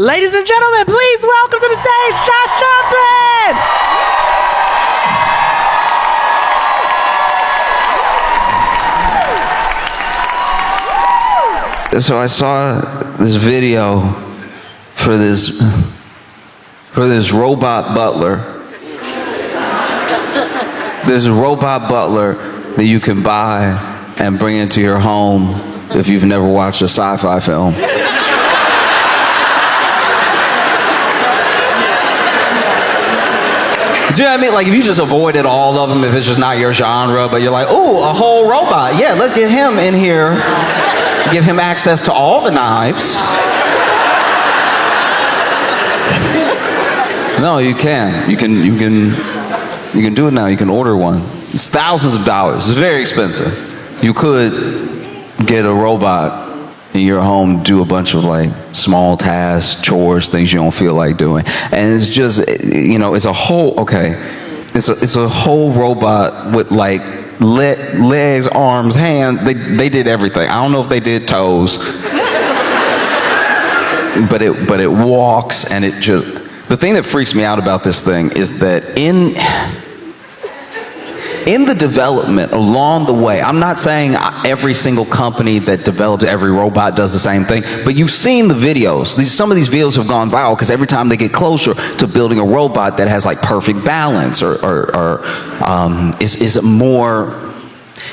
Ladies and gentlemen, please welcome to the stage, Josh Johnson! So I saw this video for this robot butler. There's a robot butler that you can buy and bring into your home if you've never watched a sci-fi film. Do you know what I mean? Like, if you just avoided all of them, if it's just not your genre, but you're like, ooh, a whole robot. Yeah, let's get him in here. Give him access to all the knives. No, you can. You can do it now. You can order one. It's thousands of dollars. It's very expensive. You could get a robot in your home, do a bunch of like small tasks, chores, things you don't feel like doing. And it's just, it's a whole, it's a whole robot with like legs, arms, hands. They did everything. I don't know if they did toes, but it walks, and it just, the thing that freaks me out about this thing is that in the development along the way, I'm not saying every single company that develops every robot does the same thing, but you've seen the videos. Some of these videos have gone viral because every time they get closer to building a robot that has like perfect balance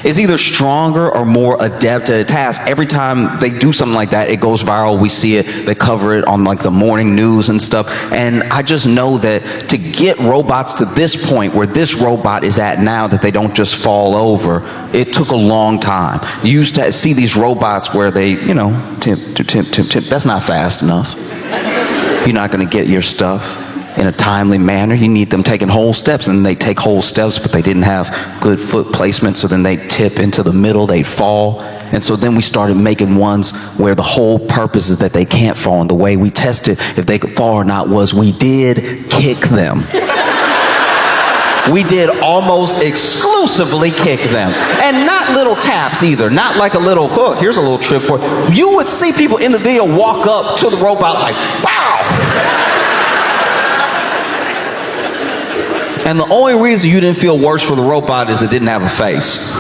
is either stronger or more adept at a task. Every time they do something like that, it goes viral. We see it. They cover it on like the morning news and stuff. And I just know that to get robots to this point where this robot is at now, that they don't just fall over, it took a long time. You used to see these robots where they, tip. That's not fast enough. You're not going to get your stuff in a timely manner. You need them taking whole steps, and they take whole steps, but they didn't have good foot placement, so then they tip into the middle, they'd fall. And so then we started making ones where the whole purpose is that they can't fall, and the way we tested if they could fall or not was we did kick them. We did almost exclusively kick them. And not little taps either, not like a little, here's a little trip for it. You would see people in the video walk up to the robot like, wow! And the only reason you didn't feel worse for the robot is it didn't have a face.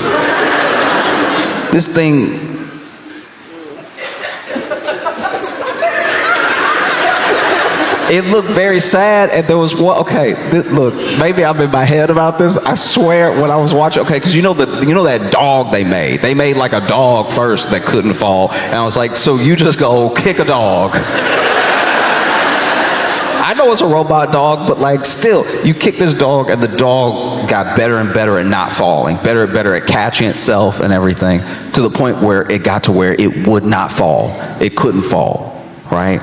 This thing, it looked very sad, and there was one, look, maybe I'm in my head about this. I swear when I was watching, because you know that dog they made like a dog first that couldn't fall, and I was like, so you just go kick a dog. I know it's a robot dog, but like still, you kick this dog and the dog got better and better at not falling, better and better at catching itself and everything, to the point where it got to where it would not fall. It couldn't fall, right?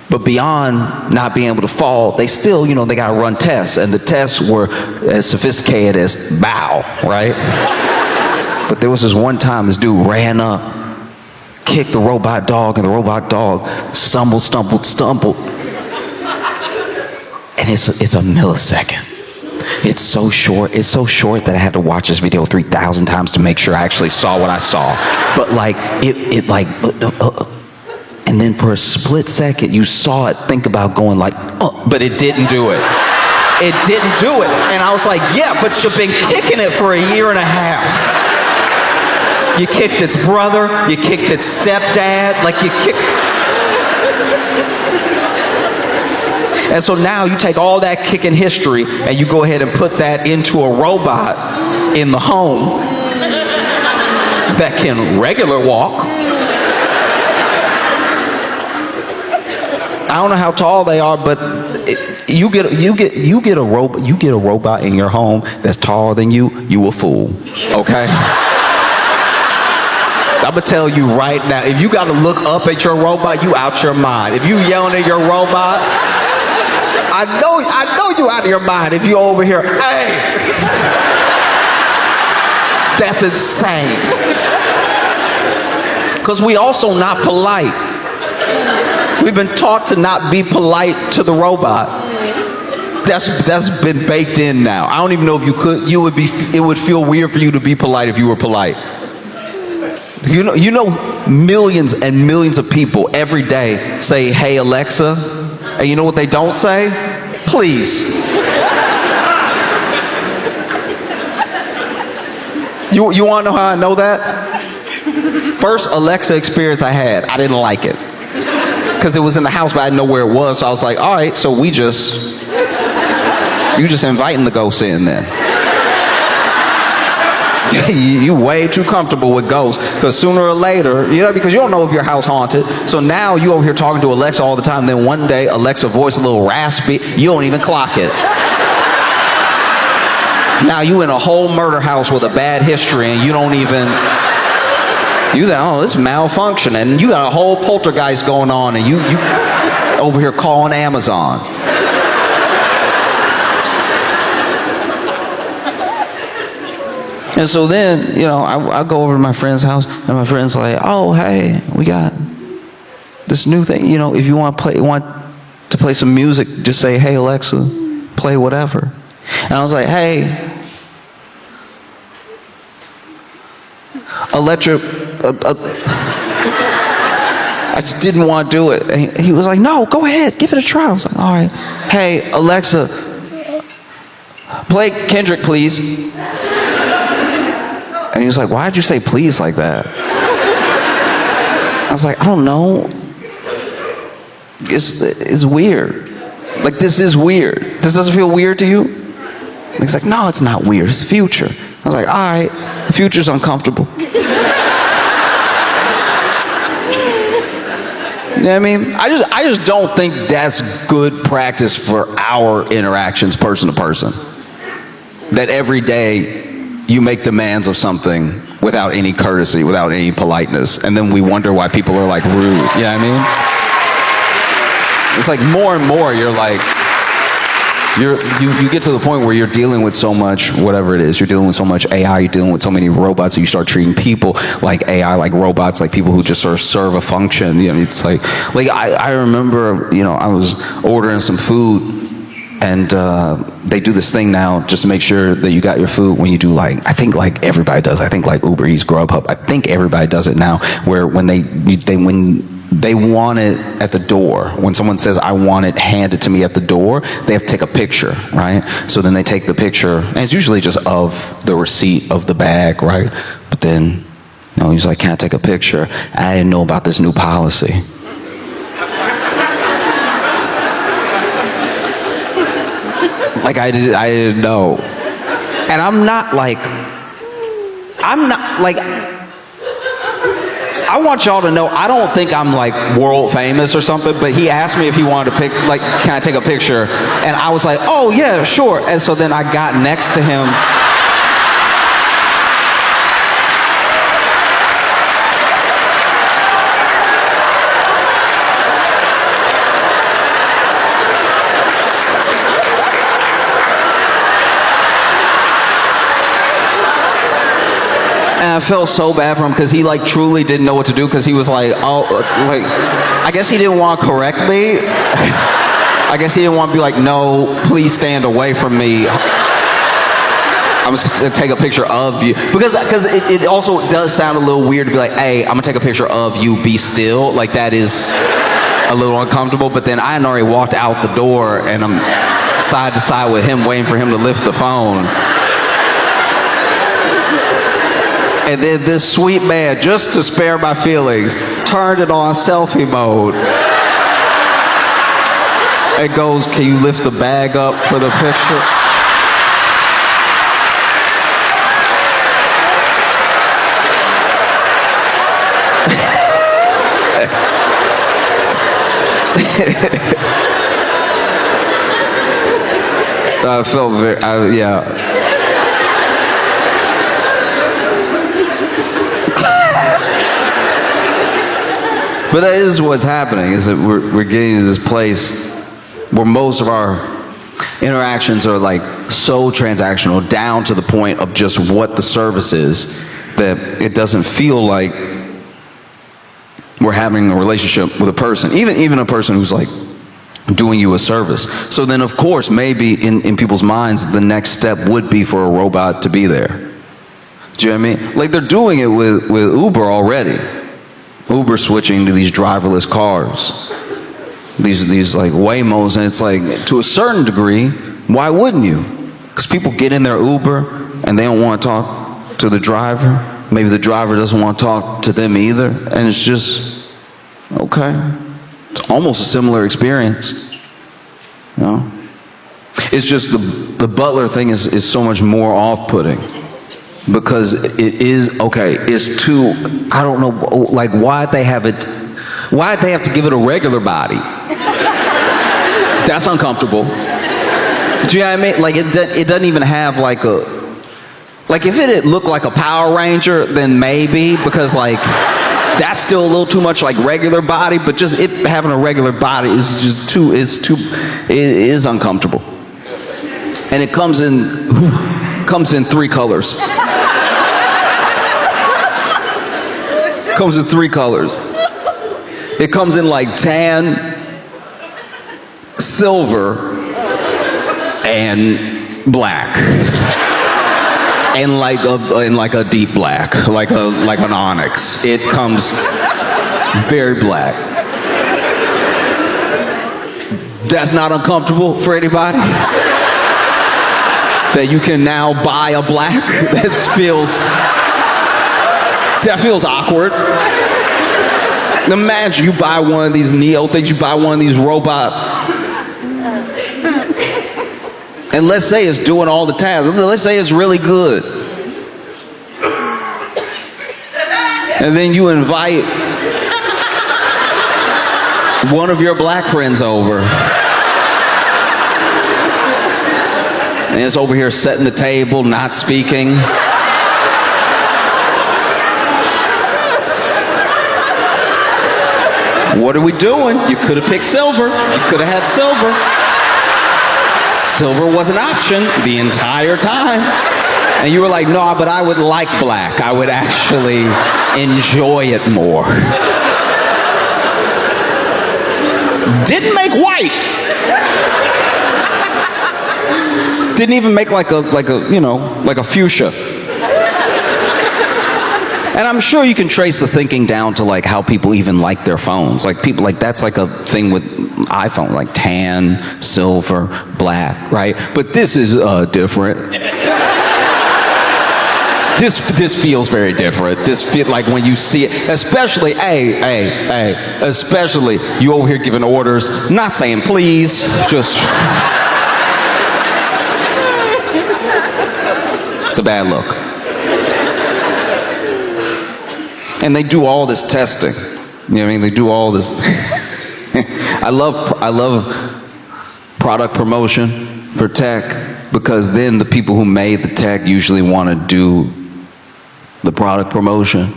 But beyond not being able to fall, they still, they got to run tests, and the tests were as sophisticated as bow, right? But there was this one time this dude ran up, kicked the robot dog, and the robot dog stumbled. And it's a millisecond. It's so short that I had to watch this video 3,000 times to make sure I actually saw what I saw. But like, and then for a split second, you saw it think about going like, but it didn't do it. It didn't do it. And I was like, yeah, but you've been kicking it for a year and a half. You kicked its brother, you kicked its stepdad, like you kicked. And so now you take all that kicking history and you go ahead and put that into a robot in the home that can regular walk. I don't know how tall they are, but you get a robot in your home that's taller than you a fool. Okay? I'm gonna tell you right now, if you gotta look up at your robot, you out your mind. If you yelling at your robot, I know you out of your mind if you over here, hey! That's insane. Because we also not polite. We've been taught to not be polite to the robot. That's been baked in now. I don't even know if you could, it would feel weird for you to be polite if you were polite. You know millions and millions of people every day say, "Hey Alexa," and you know what they don't say? Please. You want to know how I know that? First Alexa experience I had, I didn't like it. Because it was in the house, but I didn't know where it was. So I was like, all right, so you just inviting the ghosts in then. You way too comfortable with ghosts. Because sooner or later, because you don't know if your house haunted. So now you over here talking to Alexa all the time. Then one day, Alexa voice a little raspy. You don't even clock it. Now you in a whole murder house with a bad history and you don't even, you say, oh, this is malfunctioning. And you got a whole poltergeist going on and you over here calling Amazon. And so then, I go over to my friend's house and my friend's like, oh, hey, we got this new thing. If you want to play some music, just say, hey, Alexa, play whatever. And I was like, hey, I just didn't want to do it. And he was like, no, go ahead, give it a try. I was like, all right. Hey, Alexa, play Kendrick, please. And he was like, why did you say please like that? I was like, I don't know. It's weird. Like, this is weird. This doesn't feel weird to you? And he's like, no, it's not weird. It's the future. I was like, all right, the future's uncomfortable. You know what I mean? I just don't think that's good practice for our interactions person to person. That every day you make demands of something without any courtesy, without any politeness, and then we wonder why people are like rude. You know what I mean? It's like more and more you're like, you get to the point where you're dealing with so much, whatever it is, you're dealing with so much AI, you're dealing with so many robots, and you start treating people like AI, like robots, like people who just sort of serve a function. It's like I remember, I was ordering some food, and they do this thing now just to make sure that you got your food when you do I think everybody does. I think Uber Eats, Grubhub, I think everybody does it now, where when they want it at the door. When someone says, I want it handed to me at the door, they have to take a picture, right? So then they take the picture, and it's usually just of the receipt of the bag, right? But then, he's like, can't take a picture. I didn't know about this new policy. I didn't know. And I'm not I want y'all to know, I don't think I'm world famous or something, but he asked me if he wanted to can I take a picture? And I was like, oh yeah, sure. And so then I got next to him. And I felt so bad for him because he truly didn't know what to do, because he was like, oh, I guess he didn't want to correct me. I guess he didn't want to be like, no, please stand away from me. I'm just going to take a picture of you. Because it also does sound a little weird to be like, hey, I'm going to take a picture of you, be still. That is a little uncomfortable. But then I had already walked out the door, and I'm side to side with him, waiting for him to lift the phone. And then this sweet man, just to spare my feelings, turned it on selfie mode. It goes, can you lift the bag up for the picture? I felt yeah. But that is what's happening, is that we're getting to this place where most of our interactions are so transactional, down to the point of just what the service is, that it doesn't feel like we're having a relationship with a person, even a person who's doing you a service. So then, of course, maybe in people's minds, the next step would be for a robot to be there, Do you know what I mean? Like they're doing it with Uber already. Uber switching to these driverless cars. These like Waymos, and it's like, to a certain degree, why wouldn't you? Because people get in their Uber and they don't want to talk to the driver. Maybe the driver doesn't want to talk to them either. And it's just, okay. It's almost a similar experience. You know? It's just the butler thing is so much more off-putting. Because it is, okay, it's too, I don't know, like why'd they have to give it a regular body? That's uncomfortable. Do you know what I mean? Like it doesn't even have like like if it had looked like a Power Ranger, then maybe, because like that's still a little too much like regular body, but just it having a regular body is just it is uncomfortable. And it comes in 3 colors. Comes in 3 colors. It comes in like tan, silver, and black, and like a deep black, like an onyx. It comes very black. That's not uncomfortable for anybody. That you can now buy a black. That feels awkward. Imagine you buy one of these Neo things, you buy one of these robots. And let's say it's doing all the tasks. Let's say it's really good. And then you invite one of your black friends over. And it's over here setting the table, not speaking. What are we doing? You could have picked silver. You could have had silver. Silver was an option the entire time. And you were like, no, but I would like black. I would actually enjoy it more. Didn't make white. Didn't even make like a fuchsia. And I'm sure you can trace the thinking down to like how people even like their phones. Like people, like that's like a thing with iPhone, like tan, silver, black, right? But this is different. This feels very different. This feel like when you see it, especially, especially you over here giving orders, not saying please, just. It's a bad look. And they do all this testing. You know what I mean? They do all this. I love product promotion for tech, because then the people who made the tech usually want to do the product promotion.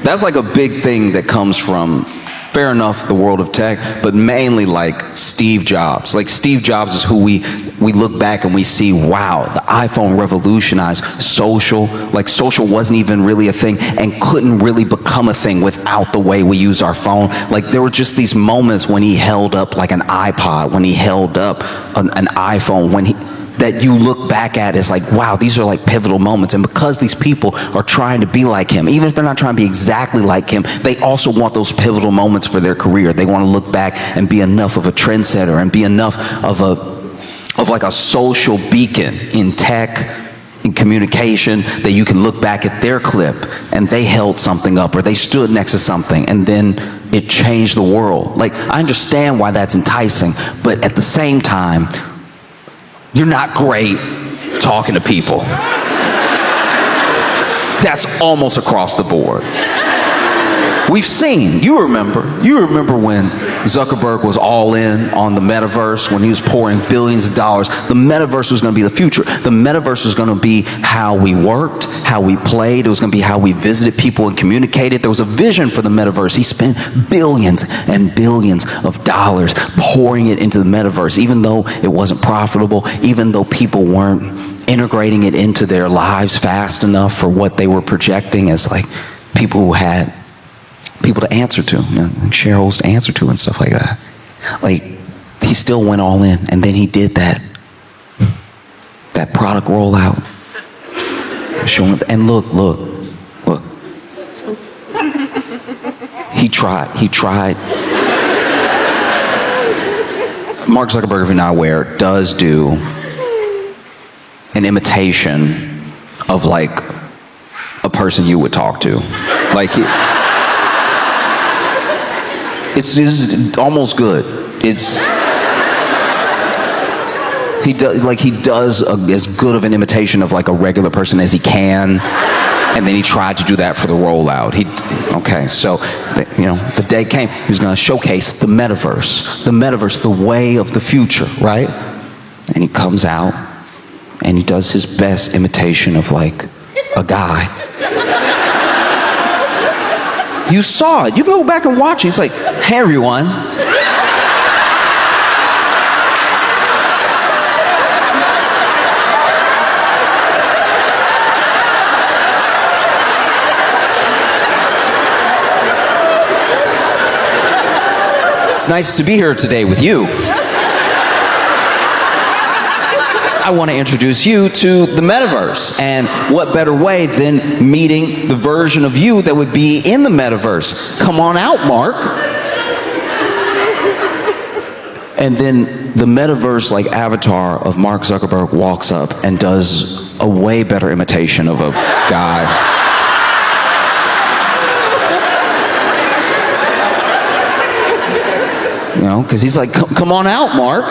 That's like a big thing that comes from, fair enough, the world of tech, but mainly like Steve Jobs. Like Steve Jobs is who we look back and we see, wow, the iPhone revolutionized social. Like social wasn't even really a thing and couldn't really become a thing without the way we use our phone. Like there were just these moments when he held up like an iPod, when he held up an iPhone, that you look back at as like, wow, these are like pivotal moments. And because these people are trying to be like him, even if they're not trying to be exactly like him, they also want those pivotal moments for their career. They want to look back and be enough of a trendsetter and be enough of like a social beacon in tech, in communication, that you can look back at their clip and they held something up or they stood next to something and then it changed the world. Like, I understand why that's enticing, but at the same time, you're not great talking to people. That's almost across the board. We've seen, you remember when Zuckerberg was all in on the metaverse, when he was pouring billions of dollars. The metaverse was going to be the future. The metaverse was going to be how we worked, how we played. It was going to be how we visited people and communicated. There was a vision for the metaverse. He spent billions and billions of dollars pouring it into the metaverse, even though it wasn't profitable, even though people weren't integrating it into their lives fast enough for what they were projecting as like people who had people to answer to, you know, shareholders to answer to and stuff like that. Like, he still went all in, and then he did that product rollout. Showing, and look. He tried. Mark Zuckerberg, if you're not aware, does do an imitation of like a person you would talk to. Like, it's almost good. He does as good of an imitation of like a regular person as he can, and then he tried to do that for the rollout. So the day came. He was going to showcase the metaverse, the way of the future, right? And he comes out and he does his best imitation of like a guy. You saw it. You can go back and watch it. He's like, "Hey everyone." It's nice to be here today with you. I want to introduce you to the metaverse, and what better way than meeting the version of you that would be in the metaverse? Come on out, Mark. And then the metaverse like avatar of Mark Zuckerberg walks up and does a way better imitation of a guy. Because he's like, "Come on out, Mark."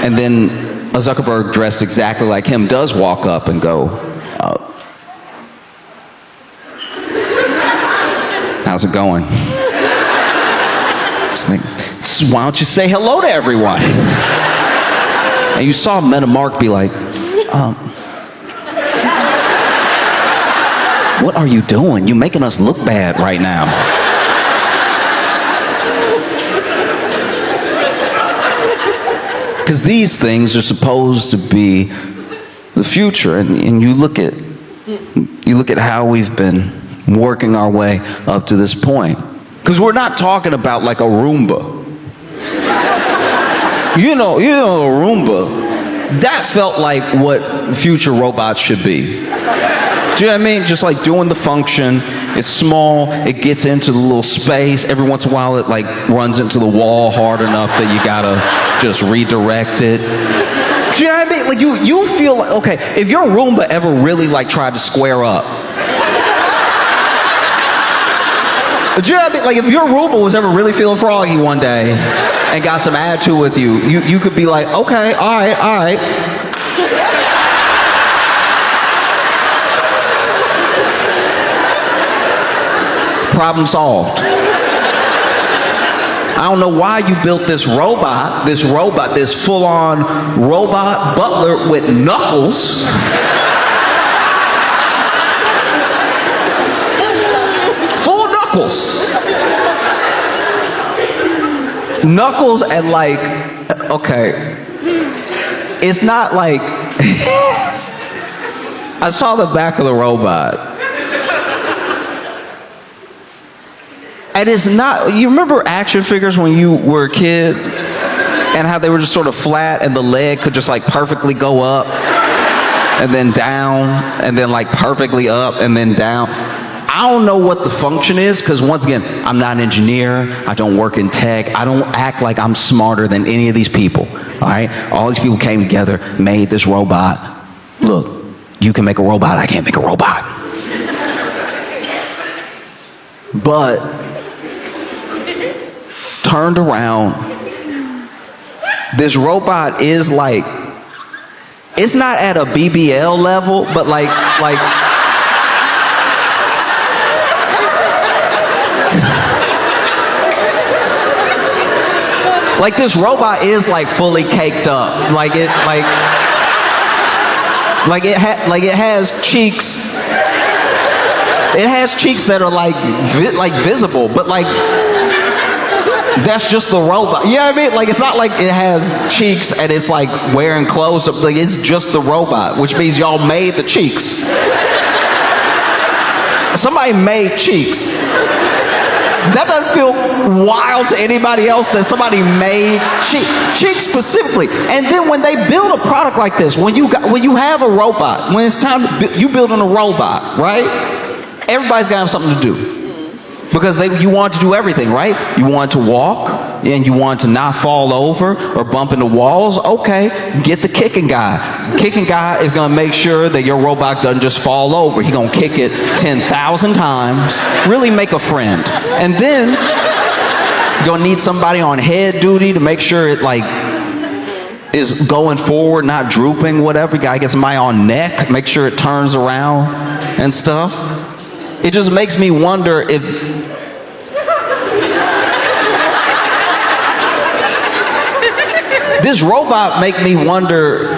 And then a Zuckerberg dressed exactly like him does walk up and go, "How's it going?" It's like, "Why don't you say hello to everyone?" And you saw Meta Mark be like, "What are you doing? You're making us look bad right now." Because these things are supposed to be the future, and you look at how we've been working our way up to this point. Because we're not talking about like a Roomba. You know, a Roomba. That felt like what future robots should be. Do you know what I mean? Just like doing the function. It's small, it gets into the little space. Every once in a while it like runs into the wall hard enough that you gotta just redirect it. Do you know what I mean? Like you feel like, okay, if your Roomba ever really like tried to square up. Do you know what I mean? Like if your Roomba was ever really feeling froggy one day and got some attitude with you could be like, "Okay, all right. Problem solved." I don't know why you built this robot, this full-on robot butler with knuckles. Full knuckles. Knuckles and like, okay. It's not like, I saw the back of the robot. And it's not, you remember action figures when you were a kid and how they were just sort of flat and the leg could just like perfectly go up and then down and then like perfectly up and then down? I don't know what the function is, because once again, I'm not an engineer, I don't work in tech, I don't act like I'm smarter than any of these people, all right? All these people came together, made this robot. Look, you can make a robot, I can't make a robot. But turned around, this robot is like, it's not at a BBL level, but like this robot is like fully caked up. Like it has cheeks. It has cheeks that are like visible, but like that's just the robot. You know what I mean? Like it's not like it has cheeks and it's like wearing clothes. Like it's just the robot, which means y'all made the cheeks. Somebody made cheeks. That doesn't feel wild to anybody else that somebody made Chick specifically. And then when they build a product like this, when you have a robot, when it's time to you building a robot, right? Everybody's got to have something to do. Because you want to do everything, right? You want to walk, and you want to not fall over or bump into walls. Okay, get the kicking guy. Kicking guy is going to make sure that your robot doesn't just fall over. He's going to kick it 10,000 times. Really make a friend. And then you're going to need somebody on head duty to make sure it is going forward, not drooping, whatever. You got to get somebody on neck, make sure it turns around and stuff. It just makes me wonder if this robot make me wonder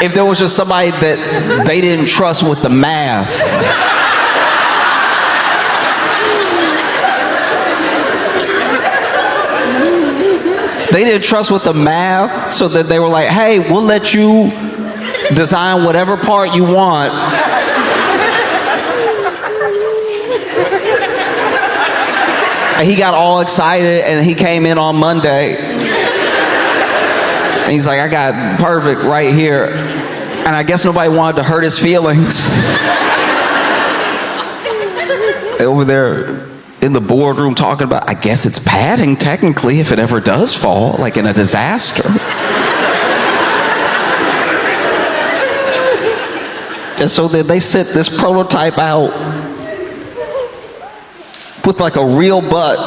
if there was just somebody that they didn't trust with the math. They didn't trust with the math, so that they were like, hey, we'll let you design whatever part you want. And he got all excited, and he came in on Monday. And he's like, I got perfect right here. And I guess nobody wanted to hurt his feelings. Over there in the boardroom talking about, I guess it's padding technically if it ever does fall, like in a disaster. And so then they set this prototype out with like a real butt.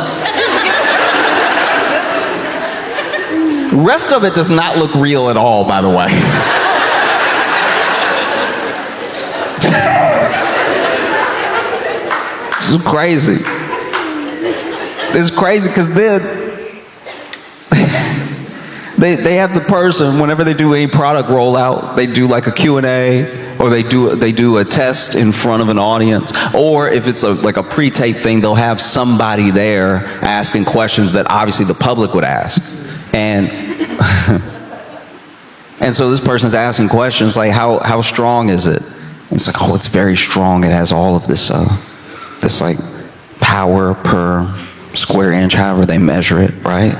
Rest of it does not look real at all, by the way. This is crazy. It's crazy because then they have the person, whenever they do a product rollout, they do like a Q&A, or they do a test in front of an audience, or if it's like a pre-tape thing, they'll have somebody there asking questions that obviously the public would ask. And and so this person's asking questions like, how strong is it? And it's like, oh, it's very strong. It has all of this like power per square inch, however they measure it, right?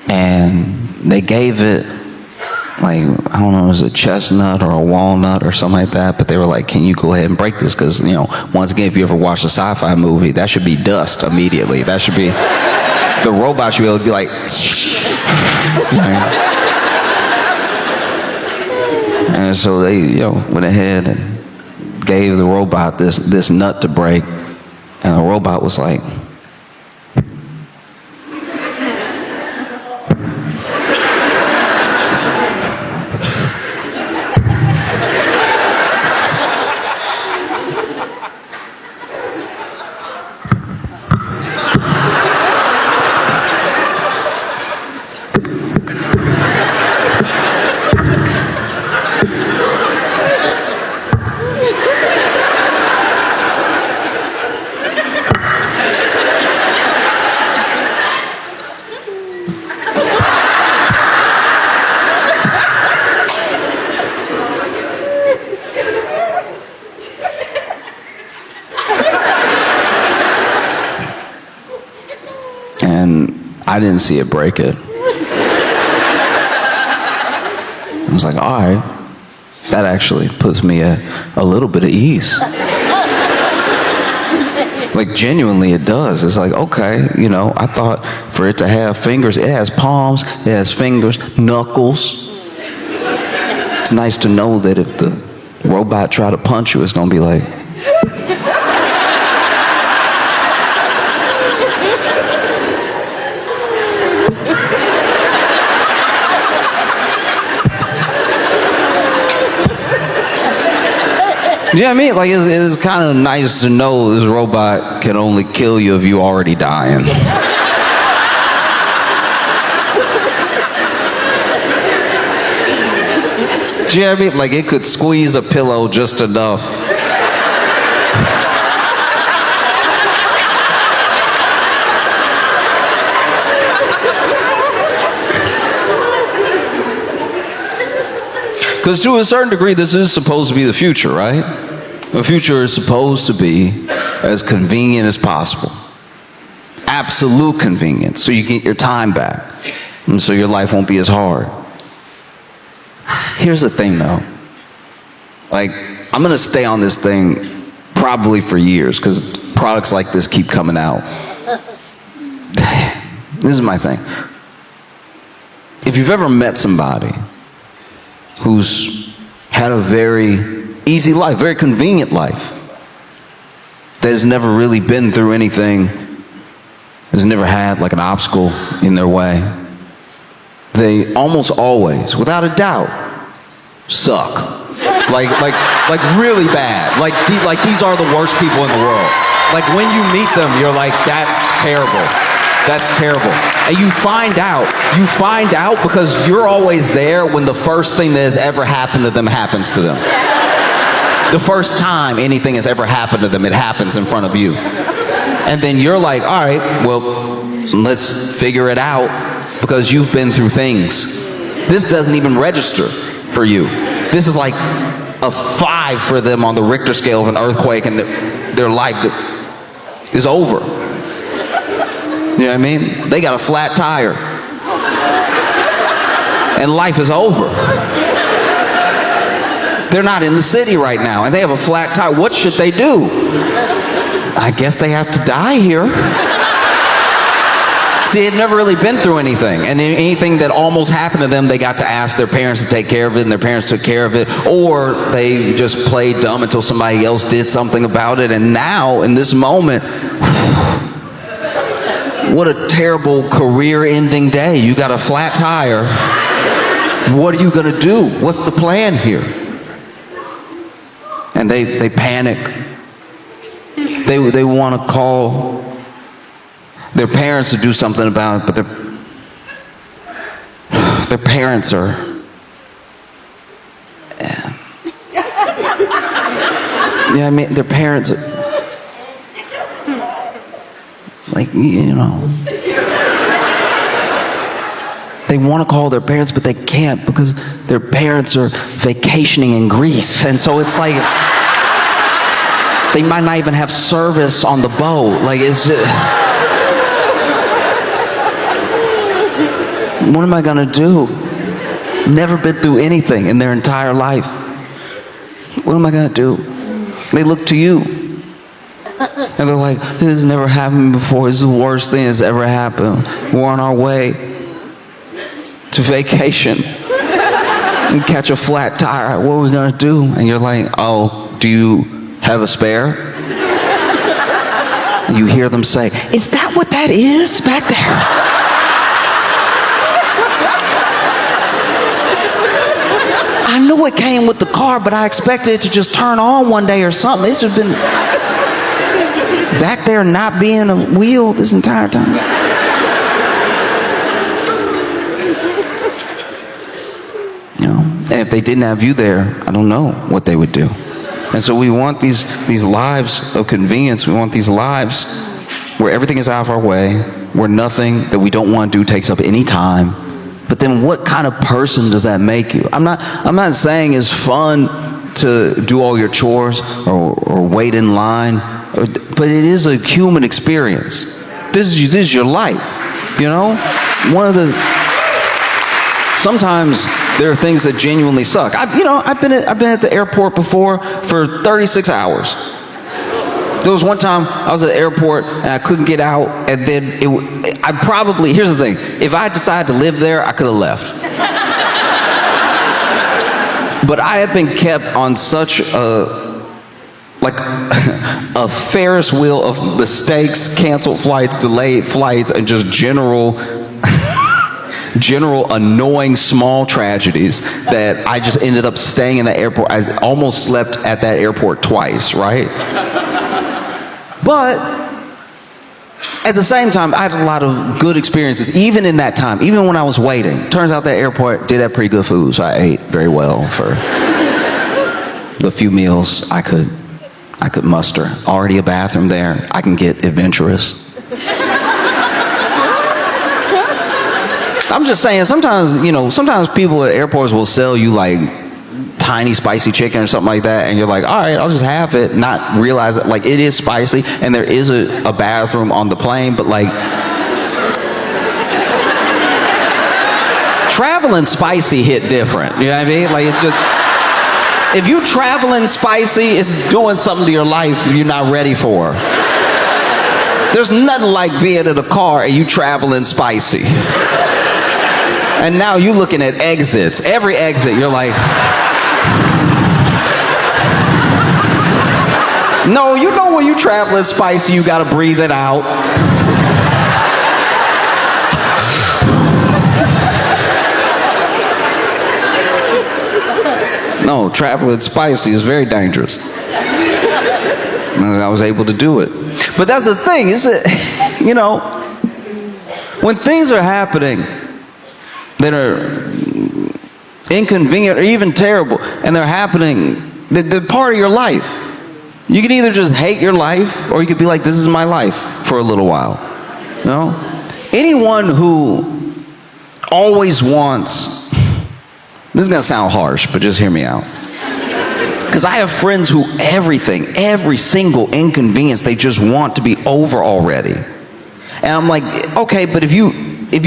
And they gave it like, I don't know, it was a chestnut or a walnut or something like that, but they were like, can you go ahead and break this? Because, you know, once again, if you ever watch a sci-fi movie, that should be dust immediately. That should be, the robot should be able to be like, and so they, went ahead and gave the robot this nut to break, and the robot was like, and I didn't see it break it. I was like, all right, that actually puts me at a little bit of ease. Like, genuinely it does. It's like, okay, I thought for it to have fingers, it has palms, it has fingers, knuckles. It's nice to know that if the robot tried to punch you, it's gonna be like, yeah, I mean, like, it's kind of nice to know this robot can only kill you if you already dying. Do you know what I mean? Like, it could squeeze a pillow just enough. Because to a certain degree, this is supposed to be the future, right? The future is supposed to be as convenient as possible. Absolute convenience, so you get your time back, and so your life won't be as hard. Here's the thing though, like, I'm gonna stay on this thing probably for years, because products like this keep coming out. This is my thing. If you've ever met somebody who's had a very easy life, very convenient life, that has never really been through anything, has never had like an obstacle in their way, they almost always, without a doubt, suck. Like really bad. Like these are the worst people in the world. Like when you meet them, you're like, that's terrible. That's terrible. And you find out because you're always there when the first thing that has ever happened to them happens to them. The first time anything has ever happened to them, it happens in front of you. And then you're like, all right, well, let's figure it out, because you've been through things. This doesn't even register for you. This is like a 5 for them on the Richter scale of an earthquake, and their life is over. You know what I mean? They got a flat tire, and life is over. They're not in the city right now, and they have a flat tire. What should they do? I guess they have to die here. See, they'd never really been through anything, and anything that almost happened to them, they got to ask their parents to take care of it, and their parents took care of it, or they just played dumb until somebody else did something about it. And now, in this moment, what a terrible career-ending day. You got a flat tire. What are you gonna do? What's the plan here? And they panic. They want to call their parents to do something about it, but their parents are, yeah, I mean, their parents are, like, you know, they want to call their parents, but they can't because their parents are vacationing in Greece. And so it's like, they might not even have service on the boat. Like, it's just, what am I gonna do? Never been through anything in their entire life. What am I gonna do? They look to you. And they're like, this has never happened before. This is the worst thing that's ever happened. We're on our way to vacation and catch a flat tire. What are we gonna do? And you're like, oh, do you have a spare? And you hear them say, is that what that is back there? I knew it came with the car, but I expected it to just turn on one day or something. It's just been back there not being a wheel this entire time. You know, and if they didn't have you there, I don't know what they would do. And so we want these lives of convenience. We want these lives where everything is out of our way, where nothing that we don't want to do takes up any time. But then what kind of person does that make you? I'm not saying it's fun to do all your chores or wait in line, but it is a human experience. This is your life, you know? Sometimes there are things that genuinely suck. I've been at the airport before for 36 hours. There was one time I was at the airport and I couldn't get out, and then here's the thing, if I decided to live there, I could have left. But I have been kept on such a Ferris wheel of mistakes, canceled flights, delayed flights, and just general annoying small tragedies that I just ended up staying in the airport. I almost slept at that airport twice, right? But at the same time, I had a lot of good experiences, even in that time, even when I was waiting. Turns out that airport did have pretty good food, so I ate very well for the few meals I could muster. Already a bathroom there. I can get adventurous. I'm just saying, sometimes people at airports will sell you like tiny spicy chicken or something like that, and you're like, all right, I'll just have it, not realize that like it is spicy, and there is a bathroom on the plane, but like traveling spicy hit different. You know what I mean? Like it just, if you traveling spicy, it's doing something to your life you're not ready for. There's nothing like being in a car and you traveling spicy. And now you looking at exits. Every exit, you're like, no, you know when you traveling spicy, you gotta breathe it out. No, traveling spicy is very dangerous. I was able to do it. But that's the thing, is it, you know, when things are happening that are inconvenient or even terrible, and they're happening, they're part of your life. You can either just hate your life, or you could be like, this is my life for a little while. You know? Anyone who always wants, this is gonna sound harsh, but just hear me out. Because I have friends who every single inconvenience, they just want to be over already. And I'm like, okay, but if you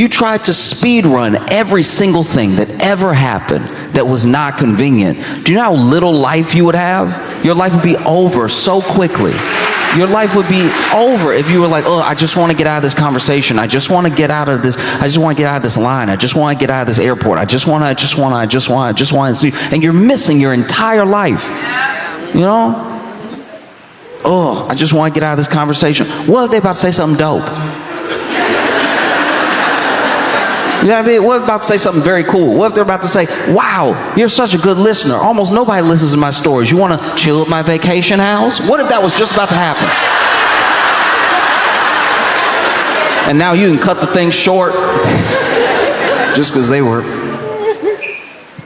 tried to speed run every single thing that ever happened that was not convenient, do you know how little life you would have? Your life would be over so quickly. Your life would be over if you were like, oh, I just want to get out of this conversation. I just want to get out of this. I just want to get out of this line. I just want to get out of this airport. I just want to. And you're missing your entire life. You know? Oh, I just want to get out of this conversation. What if they about to say something dope? You know what I mean? What if they're about to say something very cool? What if they're about to say, wow, you're such a good listener. Almost nobody listens to my stories. You want to chill at my vacation house? What if that was just about to happen? And now you can cut the thing short just because they were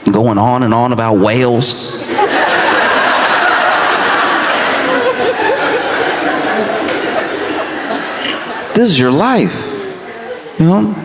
going on and on about whales. This is your life, you know?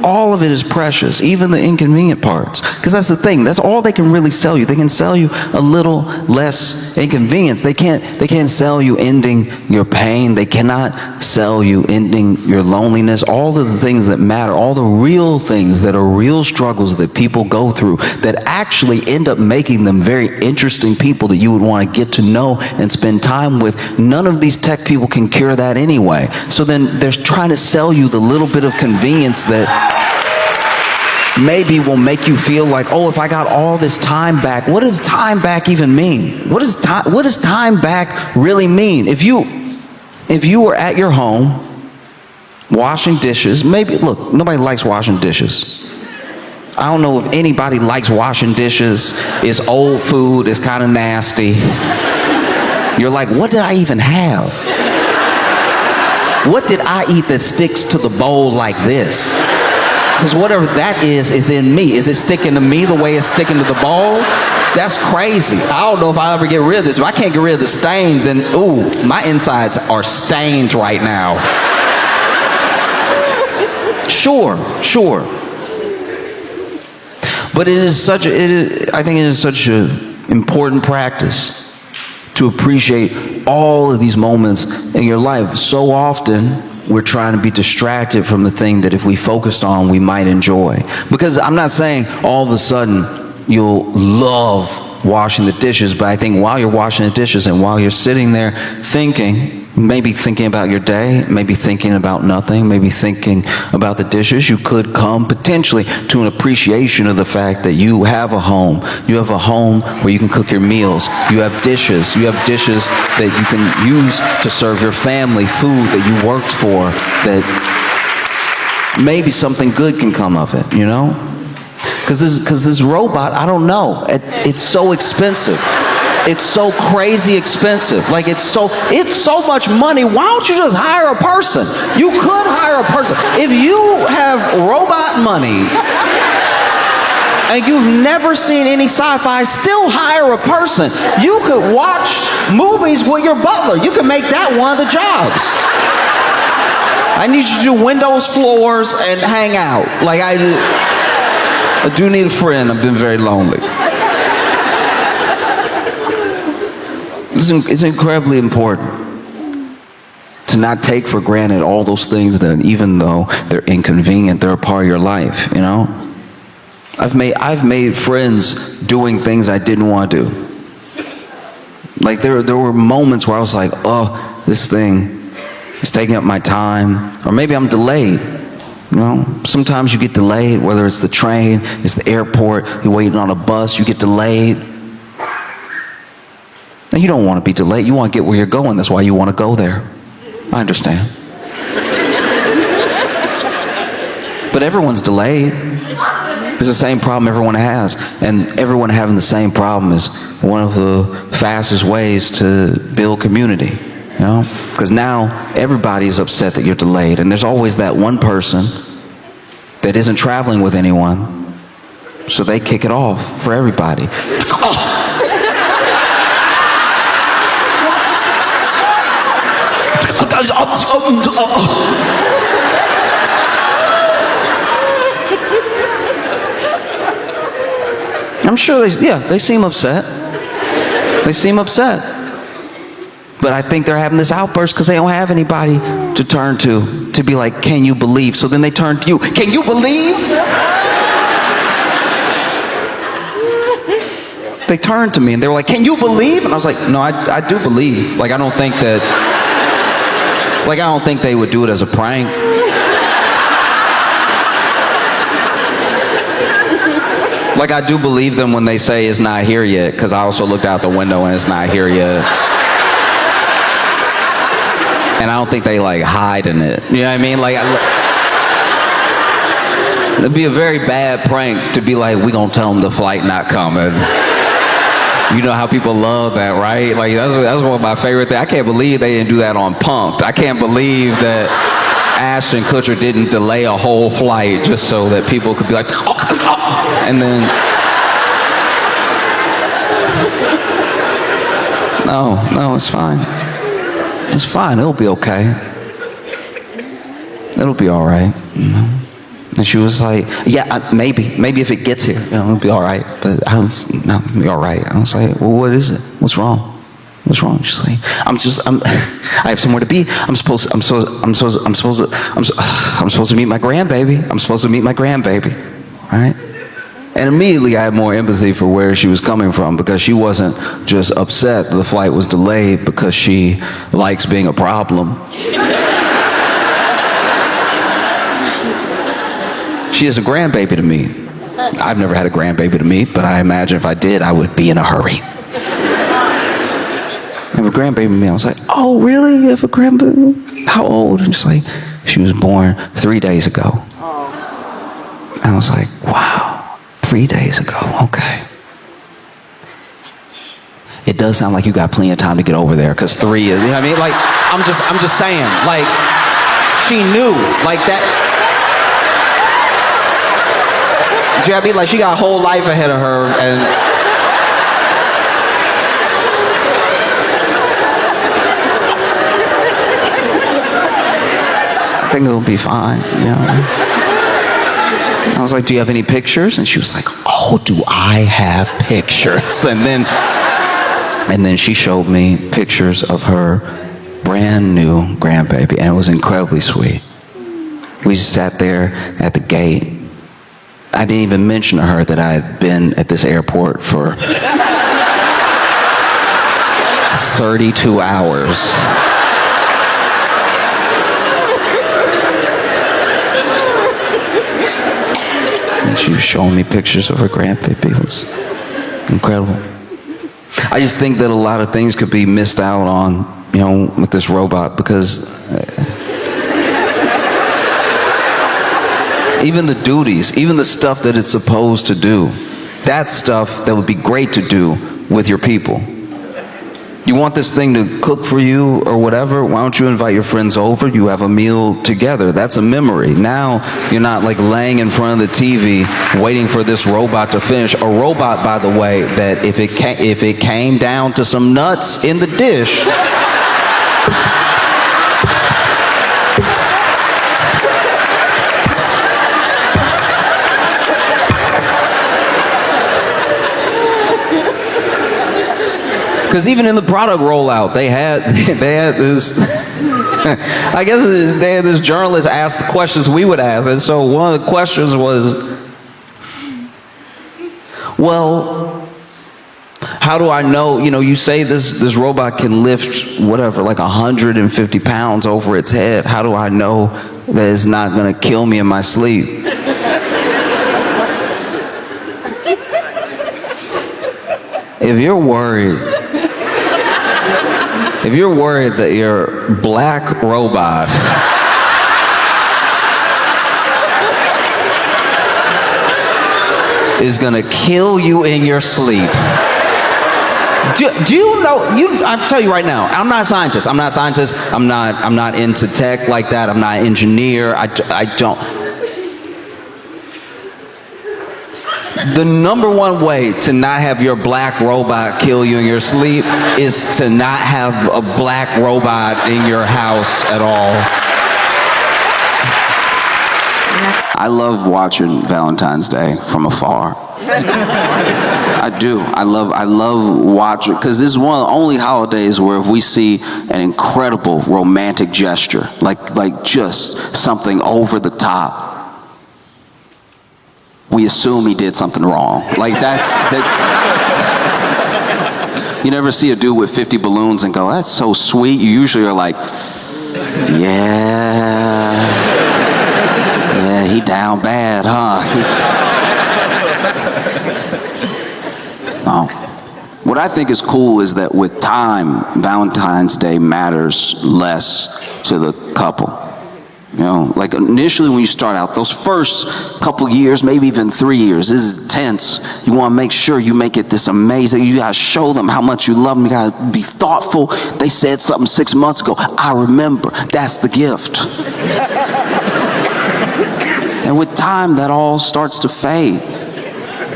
All of it is precious, even the inconvenient parts. Because that's the thing, that's all they can really sell you. They can sell you a little less inconvenience. They can't sell you ending your pain. They cannot sell you ending your loneliness. All of the things that matter, all the real things that are real struggles that people go through that actually end up making them very interesting people that you would want to get to know and spend time with. None of these tech people can cure that anyway. So then they're trying to sell you the little bit of convenience that maybe will make you feel like, oh, if I got all this time back. What does time back even mean? What does time back really mean? If you were at your home washing dishes, maybe, look, nobody likes washing dishes. I don't know if anybody likes washing dishes. It's old food, it's kind of nasty. You're like, what did I even have? What did I eat that sticks to the bowl like this? Because whatever that is in me. Is it sticking to me the way it's sticking to the bowl? That's crazy. I don't know if I'll ever get rid of this. If I can't get rid of the stain, then, ooh, my insides are stained right now. Sure. But I think it is such an important practice to appreciate all of these moments in your life. So often, we're trying to be distracted from the thing that if we focused on, we might enjoy. Because I'm not saying all of a sudden you'll love washing the dishes, but I think while you're washing the dishes and while you're sitting there thinking, maybe thinking about your day, maybe thinking about nothing, maybe thinking about the dishes, you could come potentially to an appreciation of the fact that you have a home. You have a home where you can cook your meals. You have dishes. You have dishes that you can use to serve your family, food that you worked for, that maybe something good can come of it, you know? Because this robot, I don't know, it's so expensive. It's so crazy expensive. Like it's so much money. Why don't you just hire a person? You could hire a person. If you have robot money and you've never seen any sci-fi, still hire a person. You could watch movies with your butler. You could make that one of the jobs. I need you to do windows, floors, and hang out. Like I do need a friend. I've been very lonely. It's incredibly important to not take for granted all those things that, even though they're inconvenient, they're a part of your life, you know? I've made friends doing things I didn't want to do. Like there were moments where I was like, oh, this thing is taking up my time, or maybe I'm delayed. You know, sometimes you get delayed, whether it's the train, it's the airport, you're waiting on a bus, you get delayed. And you don't want to be delayed, you want to get where you're going, that's why you want to go there. I understand. But everyone's delayed. It's the same problem everyone has. And everyone having the same problem is one of the fastest ways to build community. You know? Because now everybody's upset that you're delayed. And there's always that one person that isn't traveling with anyone. So they kick it off for everybody. Oh. I'm sure they seem upset. They seem upset. But I think they're having this outburst because they don't have anybody to turn to be like, can you believe? So then they turn to you. Can you believe? They turned to me and they were like, can you believe? And I was like, no, I do believe. Like, I don't think they would do it as a prank. Like, I do believe them when they say it's not here yet, because I also looked out the window and it's not here yet. And I don't think they like hide in it. You know what I mean? Like, it'd be a very bad prank to be like, we gonna tell them the flight not coming. You know how people love that, right? Like, that's one of my favorite things. I can't believe they didn't do that on Punk'd. I can't believe that Ashton Kutcher didn't delay a whole flight just so that people could be like, and then, no, it's fine. It's fine, it'll be okay. It'll be all right, you know? And she was like, yeah, maybe if it gets here, you know, it'll be all right. But it'll be all right. I was like, well, what is it? What's wrong? What's wrong? She's like, I have somewhere to be. I'm supposed to meet my grandbaby. I'm supposed to meet my grandbaby. All right? And immediately I had more empathy for where she was coming from, because she wasn't just upset the flight was delayed because she likes being a problem. She is a grandbaby to me. I've never had a grandbaby to meet, but I imagine if I did, I would be in a hurry. I have a grandbaby to me. I was like, oh, really? You have a grandbaby? How old? And she's like, she was born 3 days ago. And I was like, wow, 3 days ago, okay. It does sound like you got plenty of time to get over there, because 3 is, you know what I mean? Like, I'm just saying, like, she knew, like that. You know what I mean? Like, she got a whole life ahead of her, and I think it'll be fine, you know. I was like, do you have any pictures? And she was like, oh, do I have pictures? And then she showed me pictures of her brand new grandbaby, and it was incredibly sweet. We sat there at the gate. I didn't even mention to her that I had been at this airport for 32 hours. And she was showing me pictures of her grandbaby. It was incredible. I just think that a lot of things could be missed out on, you know, with this robot, because even the duties, even the stuff that it's supposed to do, that's stuff that would be great to do with your people. You want this thing to cook for you or whatever, why don't you invite your friends over, you have a meal together. That's a memory. Now you're not like laying in front of the TV waiting for this robot to finish. A robot, by the way, that if it came down to some nuts in the dish, Because even in the product rollout, they had this. I guess they had this journalist ask the questions we would ask, and so one of the questions was, well, how do I know, you say this robot can lift whatever, like 150 pounds over its head. How do I know that it's not going to kill me in my sleep? If you're worried that your black robot is going to kill you in your sleep, do you know? I'll tell you right now. I'm not a scientist. I'm not into tech like that. I'm not an engineer. I don't. The number one way to not have your black robot kill you in your sleep is to not have a black robot in your house at all. I love watching Valentine's Day from afar. I do. I love watching, because this is one of the only holidays where if we see an incredible romantic gesture, like just something over the top, we assume he did something wrong. Like that's you never see a dude with 50 balloons and go, that's so sweet. You usually are like, yeah, he down bad, huh? No. What I think is cool is that with time, Valentine's Day matters less to the couple. Like initially when you start out, those first couple years, maybe even 3 years, this is tense. You want to make sure you make it this amazing. You got to show them how much you love them. You got to be thoughtful. They said something 6 months ago. I remember. That's the gift. And with time, that all starts to fade.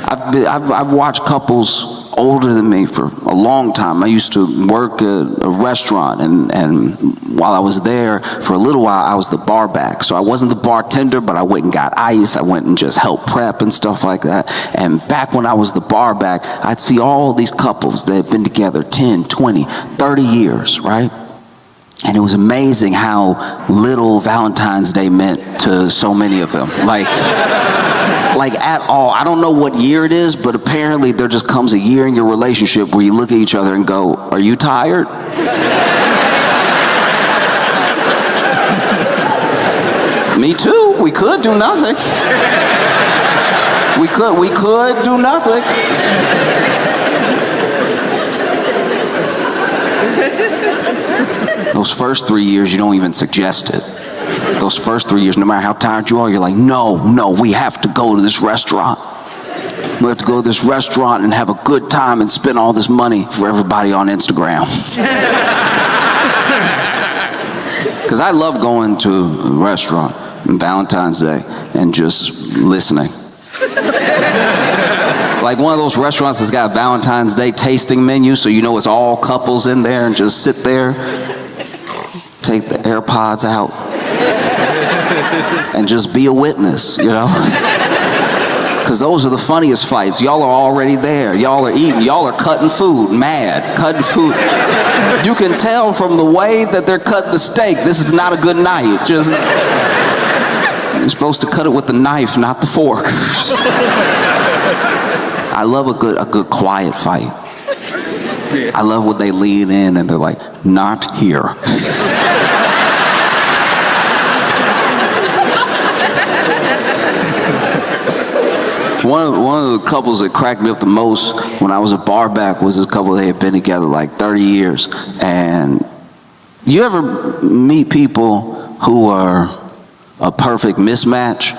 I've watched couples older than me for a long time. I used to work at a restaurant, and while I was there for a little while, I was the bar back. So I wasn't the bartender, but I went and got ice. I went and just helped prep and stuff like that. And back when I was the bar back, I'd see all these couples that had been together 10, 20, 30 years, right? And it was amazing how little Valentine's Day meant to so many of them. Like at all. I don't know what year it is, but apparently there just comes a year in your relationship where you look at each other and go, are you tired? Me too. We could do nothing. We could do nothing. Those first 3 years, you don't even suggest it. Those first 3 years, no matter how tired you are, you're like, no, we have to go to this restaurant. We have to go to this restaurant and have a good time and spend all this money for everybody on Instagram. Because I love going to a restaurant on Valentine's Day and just listening. Like one of those restaurants that's got a Valentine's Day tasting menu, so you know it's all couples in there, and just sit there, take the AirPods out, and just be a witness, Because those are the funniest fights. Y'all are already there. Y'all are eating. Y'all are cutting food, cutting food. You can tell from the way that they're cutting the steak, this is not a good night. You're supposed to cut it with the knife, not the fork. I love a good quiet fight. I love when they lean in and they're like, not here. One of the couples that cracked me up the most when I was a bar back was this couple. They had been together like 30 years. And you ever meet people who are a perfect mismatch?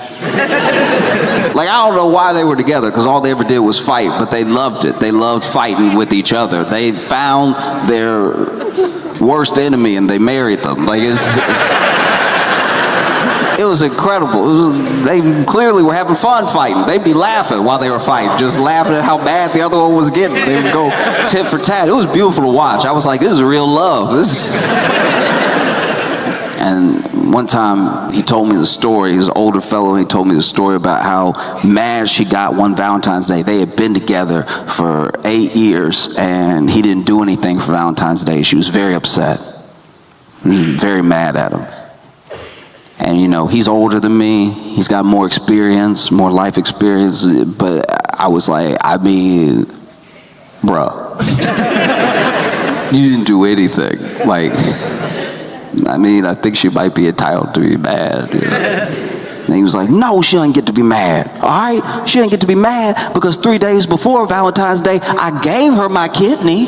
Like, I don't know why they were together, because all they ever did was fight, but they loved it. They loved fighting with each other. They found their worst enemy and they married them. Like, it was incredible. They clearly were having fun fighting. They'd be laughing while they were fighting, just laughing at how bad the other one was getting. They would go tit for tat. It was beautiful to watch. I was like, this is real love. And one time he told me the story, he was an older fellow, and he told me the story about how mad she got one Valentine's Day. They had been together for 8 years, and he didn't do anything for Valentine's Day. She was very upset. She was very mad at him. And you know, he's older than me, he's got more experience, more life experience, but I was like, I mean, bruh, you didn't do anything. Like, I mean, I think she might be entitled to be mad. You know? And he was like, no, she doesn't get to be mad, all right? She doesn't get to be mad because 3 days before Valentine's Day, I gave her my kidney.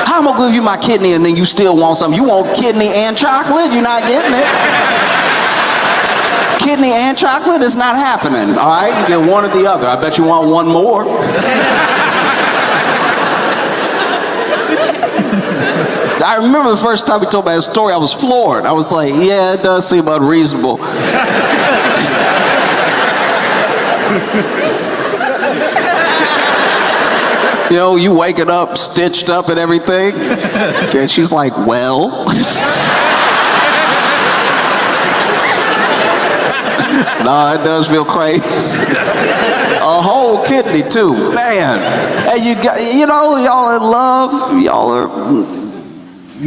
How am I gonna give you my kidney and then you still want something? You want kidney and chocolate? You're not getting it. Kidney and chocolate is not happening, all right? You get one or the other. I bet you want one more. I remember the first time he told me that story, I was floored. I was like, yeah, it does seem unreasonable. You know, you waking up stitched up and everything. And she's like, well. Nah, it does feel crazy. A whole kidney too, man. And you know, y'all in love, y'all are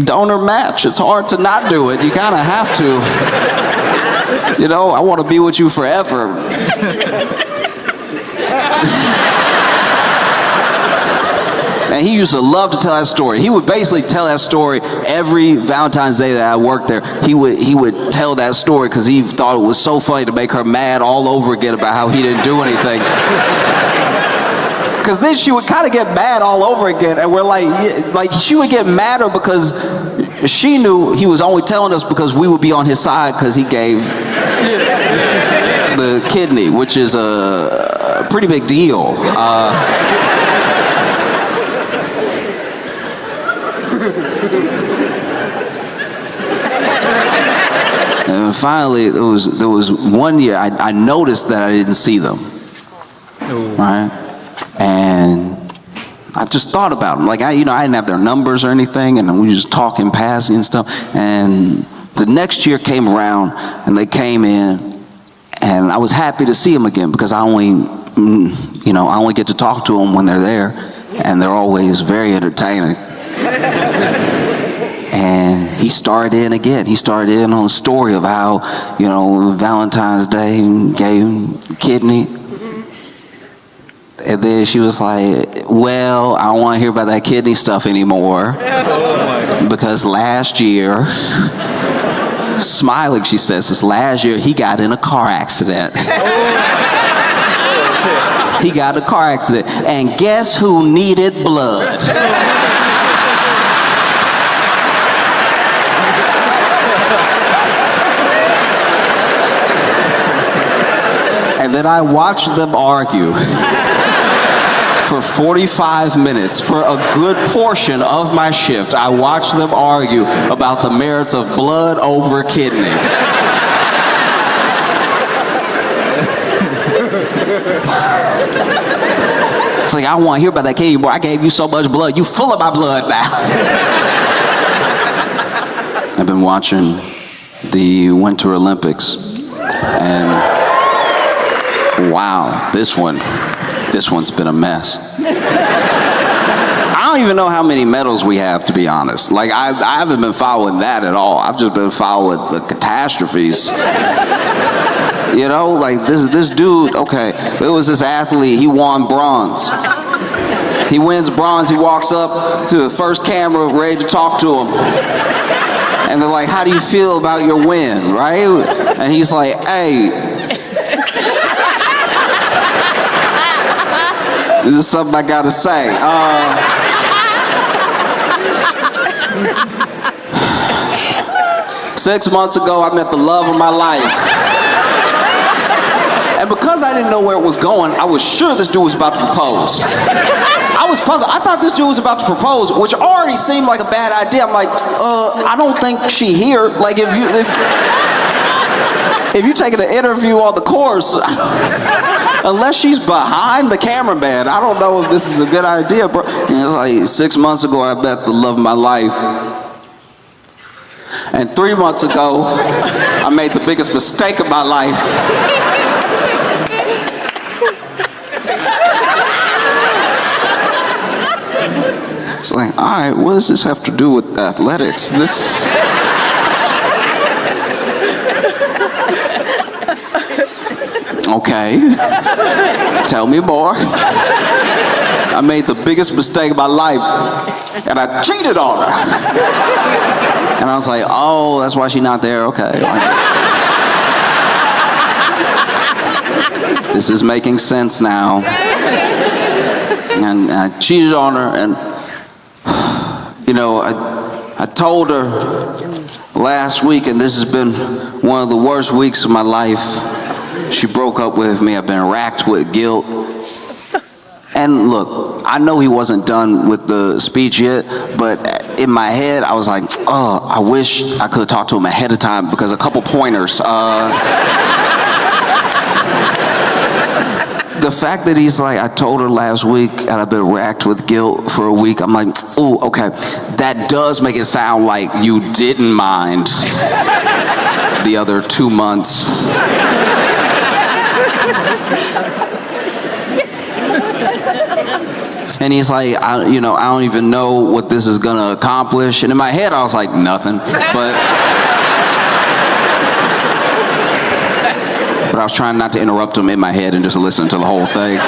donor match. It's hard to not do it. You kind of have to. You know, I want to be with you forever. And he used to love to tell that story. He would basically tell that story every Valentine's Day that I worked there. He would tell that story because he thought it was so funny to make her mad all over again about how he didn't do anything. Because then she would kind of get mad all over again, and we're like she would get madder because she knew he was only telling us because we would be on his side because he gave the kidney, which is a pretty big deal. And finally, there was 1 year I noticed that I didn't see them. Right? And I just thought about them. Like, I didn't have their numbers or anything, and we were just talking, passing and stuff. And the next year came around, and they came in, and I was happy to see them again because I only get to talk to them when they're there, and they're always very entertaining. And he started in again. He started in on the story of how, Valentine's Day gave him kidney. And then she was like, well, I don't want to hear about that kidney stuff anymore. Because last year, smiling, she says, this last year he got in a car accident. He got in a car accident. And guess who needed blood? And then I watched them argue for 45 minutes. For a good portion of my shift, I watched them argue about the merits of blood over kidney. It's like, I don't want to hear about that kidney anymore. I gave you so much blood. You full of my blood now. I've been watching the Winter Olympics, and wow, this one's been a mess. I don't even know how many medals we have, to be honest. Like, I haven't been following that at all. I've just been following the catastrophes. Like this dude, okay, there was this athlete, he won bronze. He wins bronze, he walks up to the first camera ready to talk to him. And they're like, how do you feel about your win, right? And he's like, hey, this is something I gotta say. 6 months ago, I met the love of my life. And because I didn't know where it was going, I was sure this dude was about to propose. I was puzzled. I thought this dude was about to propose, which already seemed like a bad idea. I'm like, I don't think she here. Like, if you're taking an interview on the course, unless she's behind the cameraman, I don't know if this is a good idea, bro. And it's like 6 months ago, I met the love of my life. And 3 months ago, I made the biggest mistake of my life. It's like, all right, what does this have to do with athletics? Okay, tell me more. I made the biggest mistake of my life, and I cheated on her. And I was like, oh, that's why she's not there, okay. This is making sense now. And I cheated on her, and you know, I told her last week, and this has been one of the worst weeks of my life. She broke up with me. I've been racked with guilt. And look, I know he wasn't done with the speech yet, but in my head, I was like, oh, I wish I could have talked to him ahead of time, because a couple pointers. The fact that he's like, I told her last week and I've been racked with guilt for a week, I'm like, ooh, okay. That does make it sound like you didn't mind the other 2 months. And he's like, I don't even know what this is gonna accomplish. And in my head, I was like, nothing. But I was trying not to interrupt him in my head and just listen to the whole thing.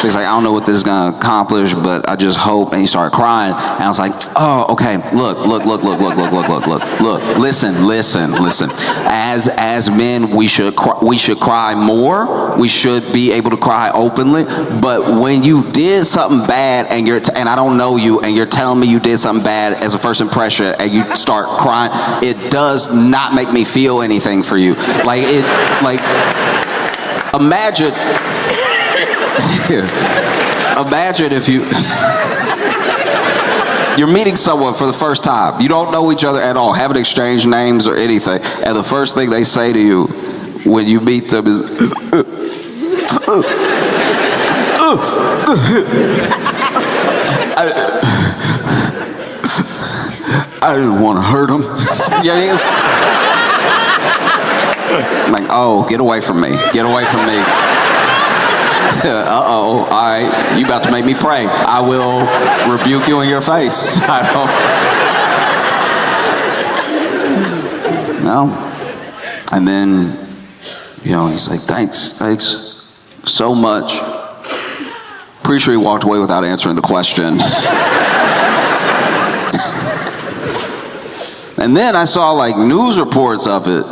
He's like, I don't know what this is gonna accomplish, but I just hope. And he started crying, and I was like, oh, okay. Look, listen. As men, we should cry more. We should be able to cry openly. But when you did something bad, and I don't know you, and you're telling me you did something bad as a first impression, and you start crying, it does not make me feel anything for you. Imagine if you're meeting someone for the first time. You don't know each other at all, haven't exchanged names or anything, and the first thing they say to you when you meet them is, I didn't want to hurt him. Yeah, like, oh, get away from me. Get away from me. Uh-oh, all right. You about to make me pray. I will rebuke you in your face. No. And then, he's like, thanks so much. Pretty sure he walked away without answering the question. And then I saw news reports of it,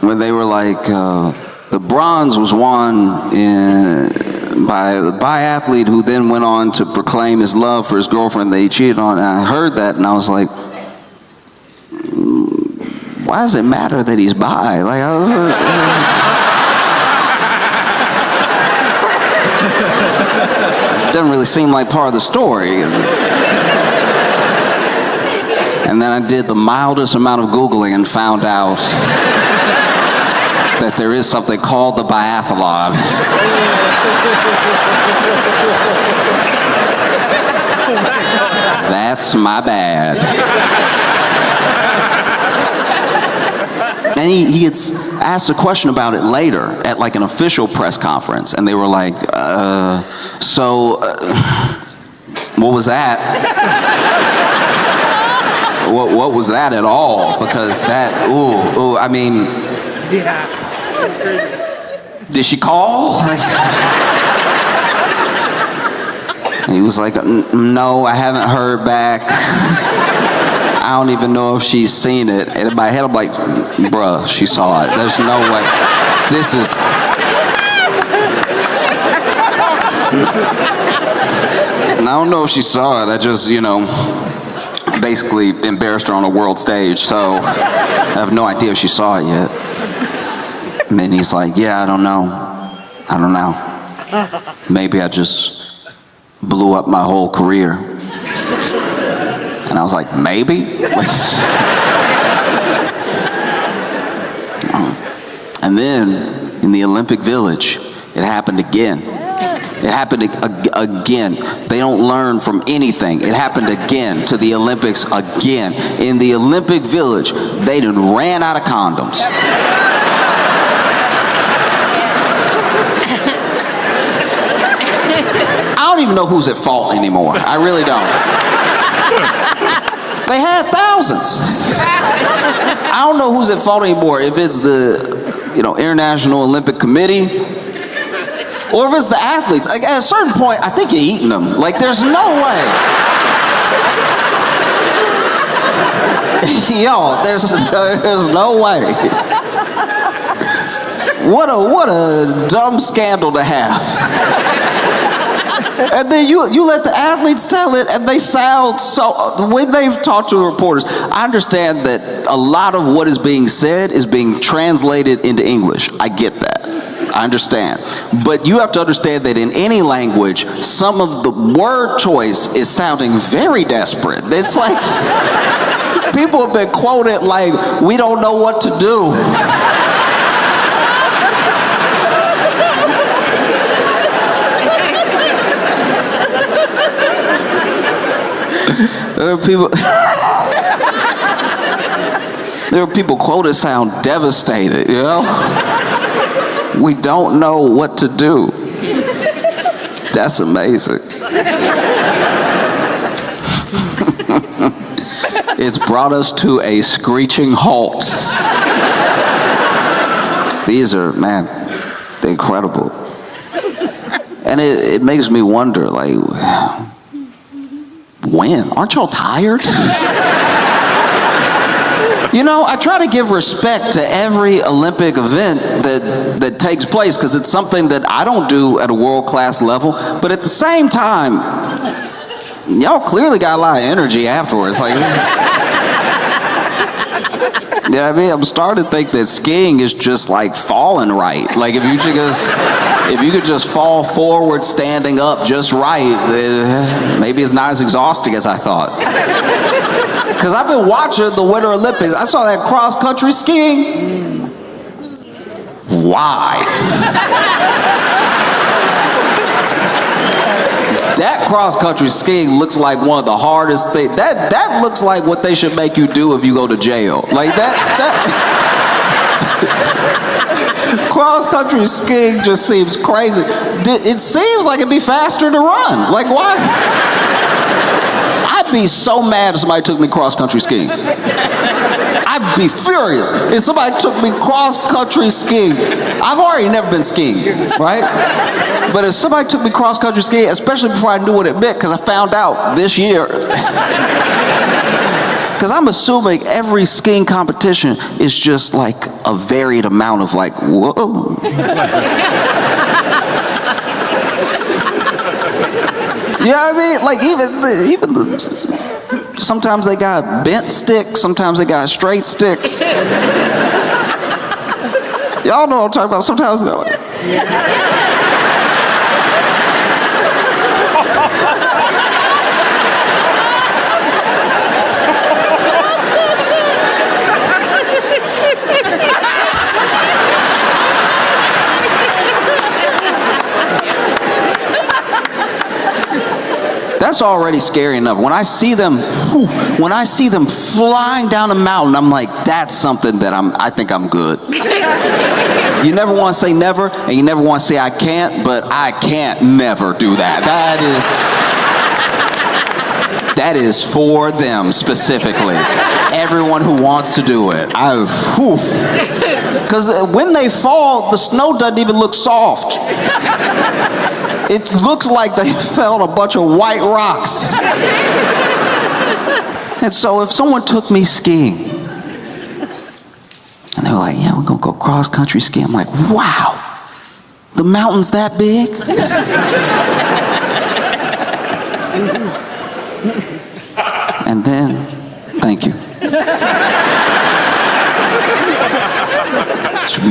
where they were like, the bronze was won by the biathlete who then went on to proclaim his love for his girlfriend that he cheated on. And I heard that, and I was like, why does it matter that he's bi? Doesn't really seem like part of the story. And then I did the mildest amount of Googling and found out that there is something called the biathlon. That's my bad. And he had asked a question about it later at an official press conference, and they were like, what was that? What was that at all? Because that, I mean, yeah. Did she call? And he was like, no, I haven't heard back. I don't even know if she's seen it. And in my head, I'm like, bruh, she saw it. There's no way. This is... And I don't know if she saw it. I just, basically embarrassed her on a world stage. So I have no idea if she saw it yet. And then he's like, yeah, I don't know. Maybe I just blew up my whole career. And I was like, maybe? And then in the Olympic Village, it happened again. It happened again. They don't learn from anything. It happened again to the Olympics again. In the Olympic Village, they done ran out of condoms. I don't even know who's at fault anymore. I really don't. They had thousands. I don't know who's at fault anymore. If it's the, International Olympic Committee, or if it's the athletes. Like, at a certain point, I think you're eating them. Like, there's no way. Yo, there's no way. What a dumb scandal to have. And then you let the athletes tell it, and they sound so, when they've talked to the reporters, I understand that a lot of what is being said is being translated into English. I get that. I understand. But you have to understand that in any language, some of the word choice is sounding very desperate. It's like, people have been quoted like, we don't know what to do. There are people quoted sound devastated, We don't know what to do. That's amazing. It's brought us to a screeching halt. These are, man, incredible. And it makes me wonder, like, when? Aren't y'all tired? I try to give respect to every Olympic event that takes place, because it's something that I don't do at a world-class level. But at the same time, y'all clearly got a lot of energy afterwards. Like, I'm starting to think that skiing is just like falling right. Like, if you could just fall forward standing up just right, maybe it's not as exhausting as I thought. Because I've been watching the Winter Olympics. I saw that cross-country skiing. Why? That cross-country skiing looks like one of the hardest things. That looks like what they should make you do if you go to jail. Like that cross-country skiing just seems crazy. It seems like it'd be faster to run. Like, why? I'd be so mad if somebody took me cross-country skiing. I'd be furious if somebody took me cross-country skiing. I've already never been skiing, right? But if somebody took me cross-country skiing, especially before I knew what it meant, because I found out this year. Because I'm assuming every skiing competition is just like a varied amount of like, whoa. You know what I mean? Like, even sometimes they got bent sticks, sometimes they got straight sticks. Y'all know what I'm talking about. Sometimes no. That's already scary enough. When I see them flying down a mountain, I'm like, that's something that I think I'm good. You never want to say never, and you never want to say I can't, but I can't never do that. That is for them specifically. Everyone who wants to do it. Because when they fall, the snow doesn't even look soft. It looks like they fell on a bunch of white rocks. And so if someone took me skiing, and they were like, yeah, we're going to go cross-country skiing. I'm like, wow, the mountain's that big? And then, thank you.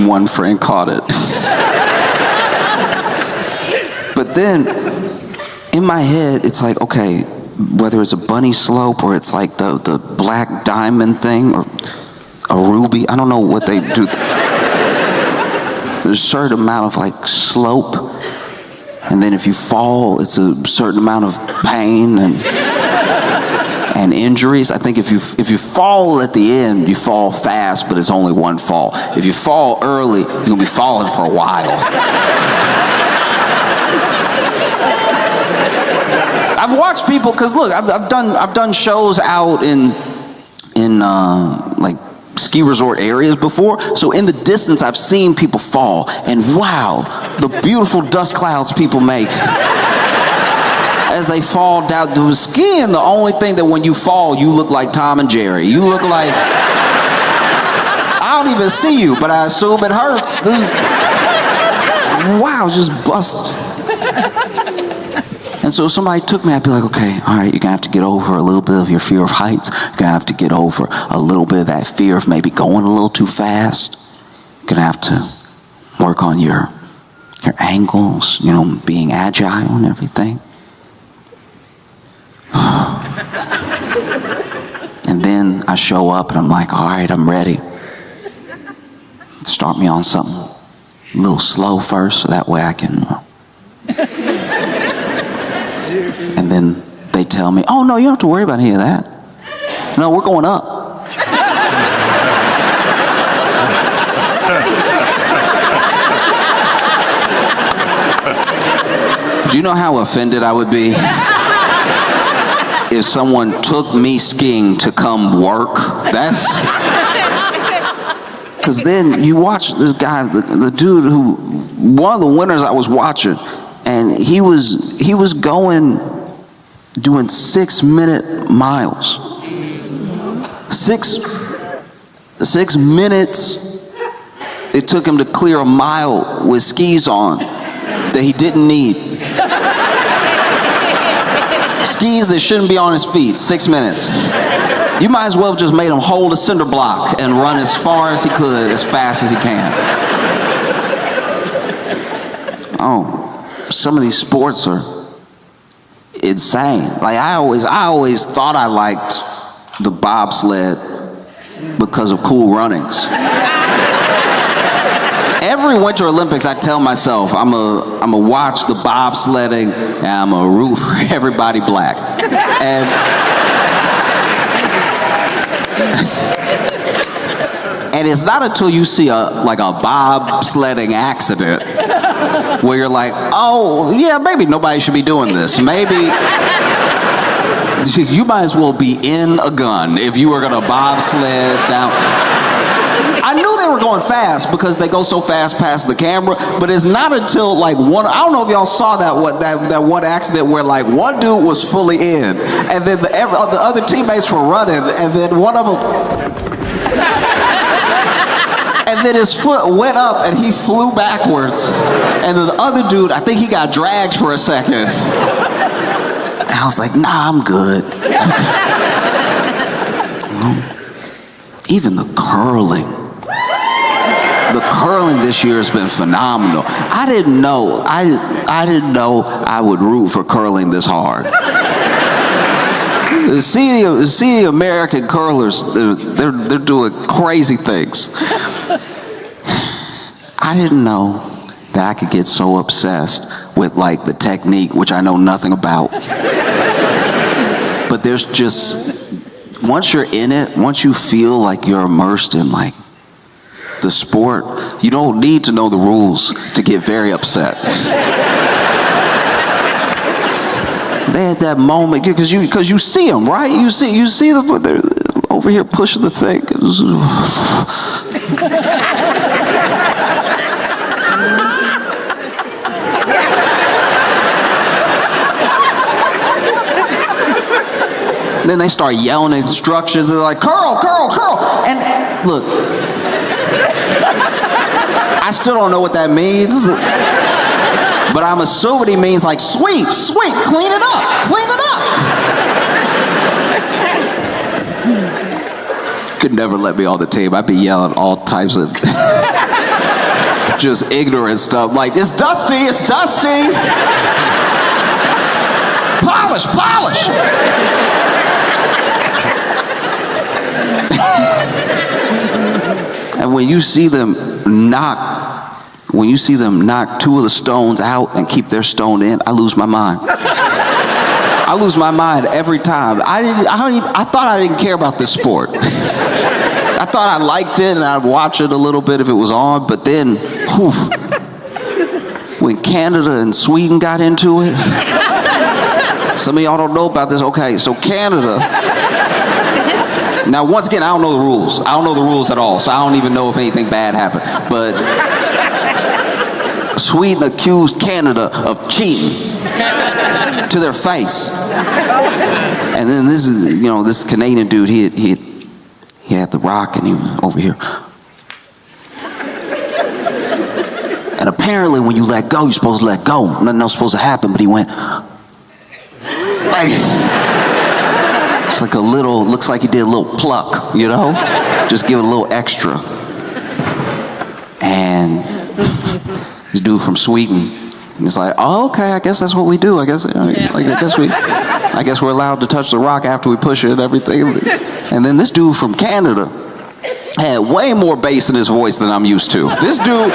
One friend caught it. But then, in my head, it's like, okay, whether it's a bunny slope or it's like the black diamond thing or a ruby, I don't know what they do. there's a certain amount of like slope, and then if you fall, it's a certain amount of pain and injuries. I think if you fall at the end, you fall fast, but it's only one fall. If you fall early, you're gonna be falling for a while. I've watched people, cause look, I've done shows out in like ski resort areas before. So in the distance, I've seen people fall, and wow, the beautiful dust clouds people make as they fall down. The skiing, the only thing that when you fall, you look like Tom and Jerry. You look like, I don't even see you, but I assume it hurts. Wow, just bust. And so if somebody took me, I'd be like, okay, all right, you're gonna have to get over a little bit of your fear of heights. You're gonna have to get over a little bit of that fear of maybe going a little too fast. You're gonna have to work on your angles, you know, being agile and everything. And then I show up and I'm like, all right, I'm ready. Start me on something a little slow first, so that way I can... And then they tell me, oh no, you don't have to worry about any of that. No, we're going up. Do you know how offended I would be if someone took me skiing to come work? That's... Because then you watch this guy, the dude who, one of the winners I was watching, and he was going, doing 6-minute miles. 6 minutes it took him to clear a mile with skis on that he didn't need. Skis that shouldn't be on his feet, 6 minutes. You might as well have just made him hold a cinder block and run as far as he could, as fast as he can. Oh. Some of these sports are insane. Like I always thought I liked the bobsled because of Cool Runnings. Every Winter Olympics, I tell myself I'm a watch the bobsledding and I'm a root for everybody black. And it's not until you see a bobsledding accident where you're like, oh yeah, maybe nobody should be doing this. Maybe you might as well be in a gun if you were gonna bobsled down. I knew they were going fast because they go so fast past the camera, but it's not until like one, I don't know if y'all saw that one accident where like one dude was fully in, and then the other teammates were running, and then one of them, and then his foot went up and he flew backwards, and the other dude, I think he got dragged for a second. And I was like, nah, I'm good. Even the curling this year has been phenomenal. I didn't know I would root for curling this hard. See the American curlers, they're doing crazy things. I didn't know that I could get so obsessed with like the technique, which I know nothing about. But there's just, once you're in it, once you feel like you're immersed in like the sport, you don't need to know the rules to get very upset. They had that moment because you see them, right? You see them, they're over here pushing the thing. Then they start yelling instructions. They're like, curl, curl, curl. And look, I still don't know what that means, but I'm assuming he means like sweep, sweep, clean it up, clean it up. Could never let me on the team. I'd be yelling all types of just ignorant stuff like, it's dusty, it's dusty. Polish, polish. And when you see them knock when you see them knock 2 of the stones out and keep their stone in, I lose my mind. I lose my mind every time. I thought I didn't care about this sport. I thought I liked it and I'd watch it a little bit if it was on, but then, whew, when Canada and Sweden got into it, some of y'all don't know about this. Okay, so Canada, now once again, I don't know the rules. I don't know the rules at all, so I don't even know if anything bad happened. But Sweden accused Canada of cheating to their face. And then this Canadian dude, he had the rock and he was over here. And apparently when you let go, you're supposed to let go. Nothing else supposed to happen, but he went, like, it's like looks like he did a little pluck, you know? Just give it a little extra. And this dude from Sweden, he's like, oh, okay, I guess that's what we do. I guess we're allowed to touch the rock after we push it and everything. And then this dude from Canada had way more bass in his voice than I'm used to. This dude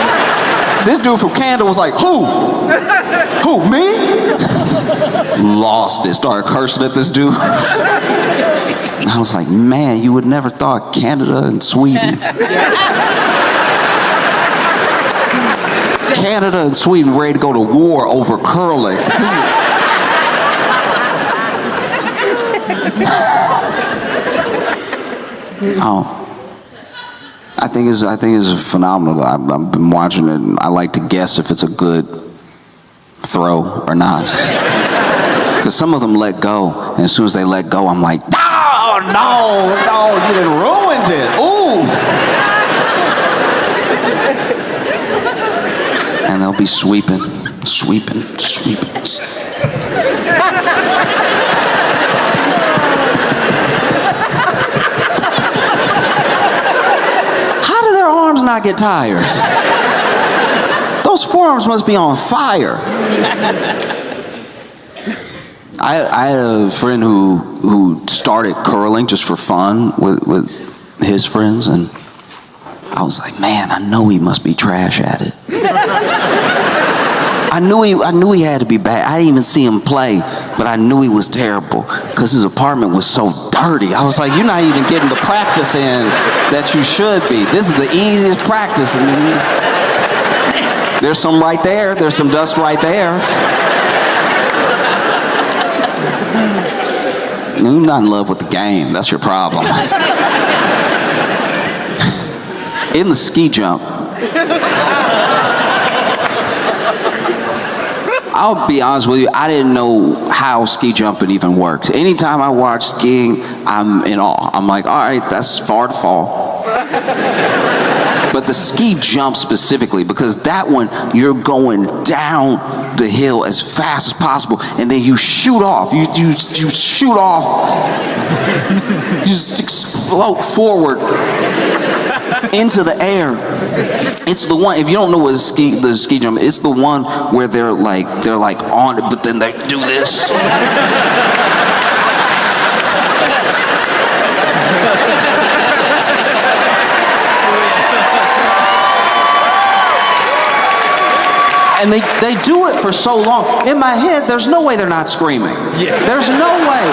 from Canada was like, who? Who, me? Lost it, started cursing at this dude. I was like, man, you would never thought Canada and Sweden. Canada and Sweden ready to go to war over curling. I think it's phenomenal. I've been watching it. And I like to guess if it's a good throw or not. Because some of them let go, and as soon as they let go, I'm like, no, you done ruined it. Ooh. And they'll be sweeping. How do their arms not get tired? Those forearms must be on fire. I had a friend who started curling just for fun with his friends, and I was like, man, I know he must be trash at it. I knew he had to be bad. I didn't even see him play, but I knew he was terrible because his apartment was so dirty. I was like, you're not even getting the practice in that you should be. This is the easiest practice. I mean, there's some right there. There's some dust right there. You're not in love with the game. That's your problem. In the ski jump, I'll be honest with you, I didn't know how ski jumping even worked. Anytime I watch skiing, I'm in awe. I'm like, all right, that's far to fall. But the ski jump specifically, because that one, you're going down the hill as fast as possible, and then you shoot off. You shoot off. You just explode forward into the air. It's the one, if you don't know what the ski jump, it's the one where they're like on it, but then they do this. And they do it for so long. In my head, there's no way they're not screaming. Yeah. There's no way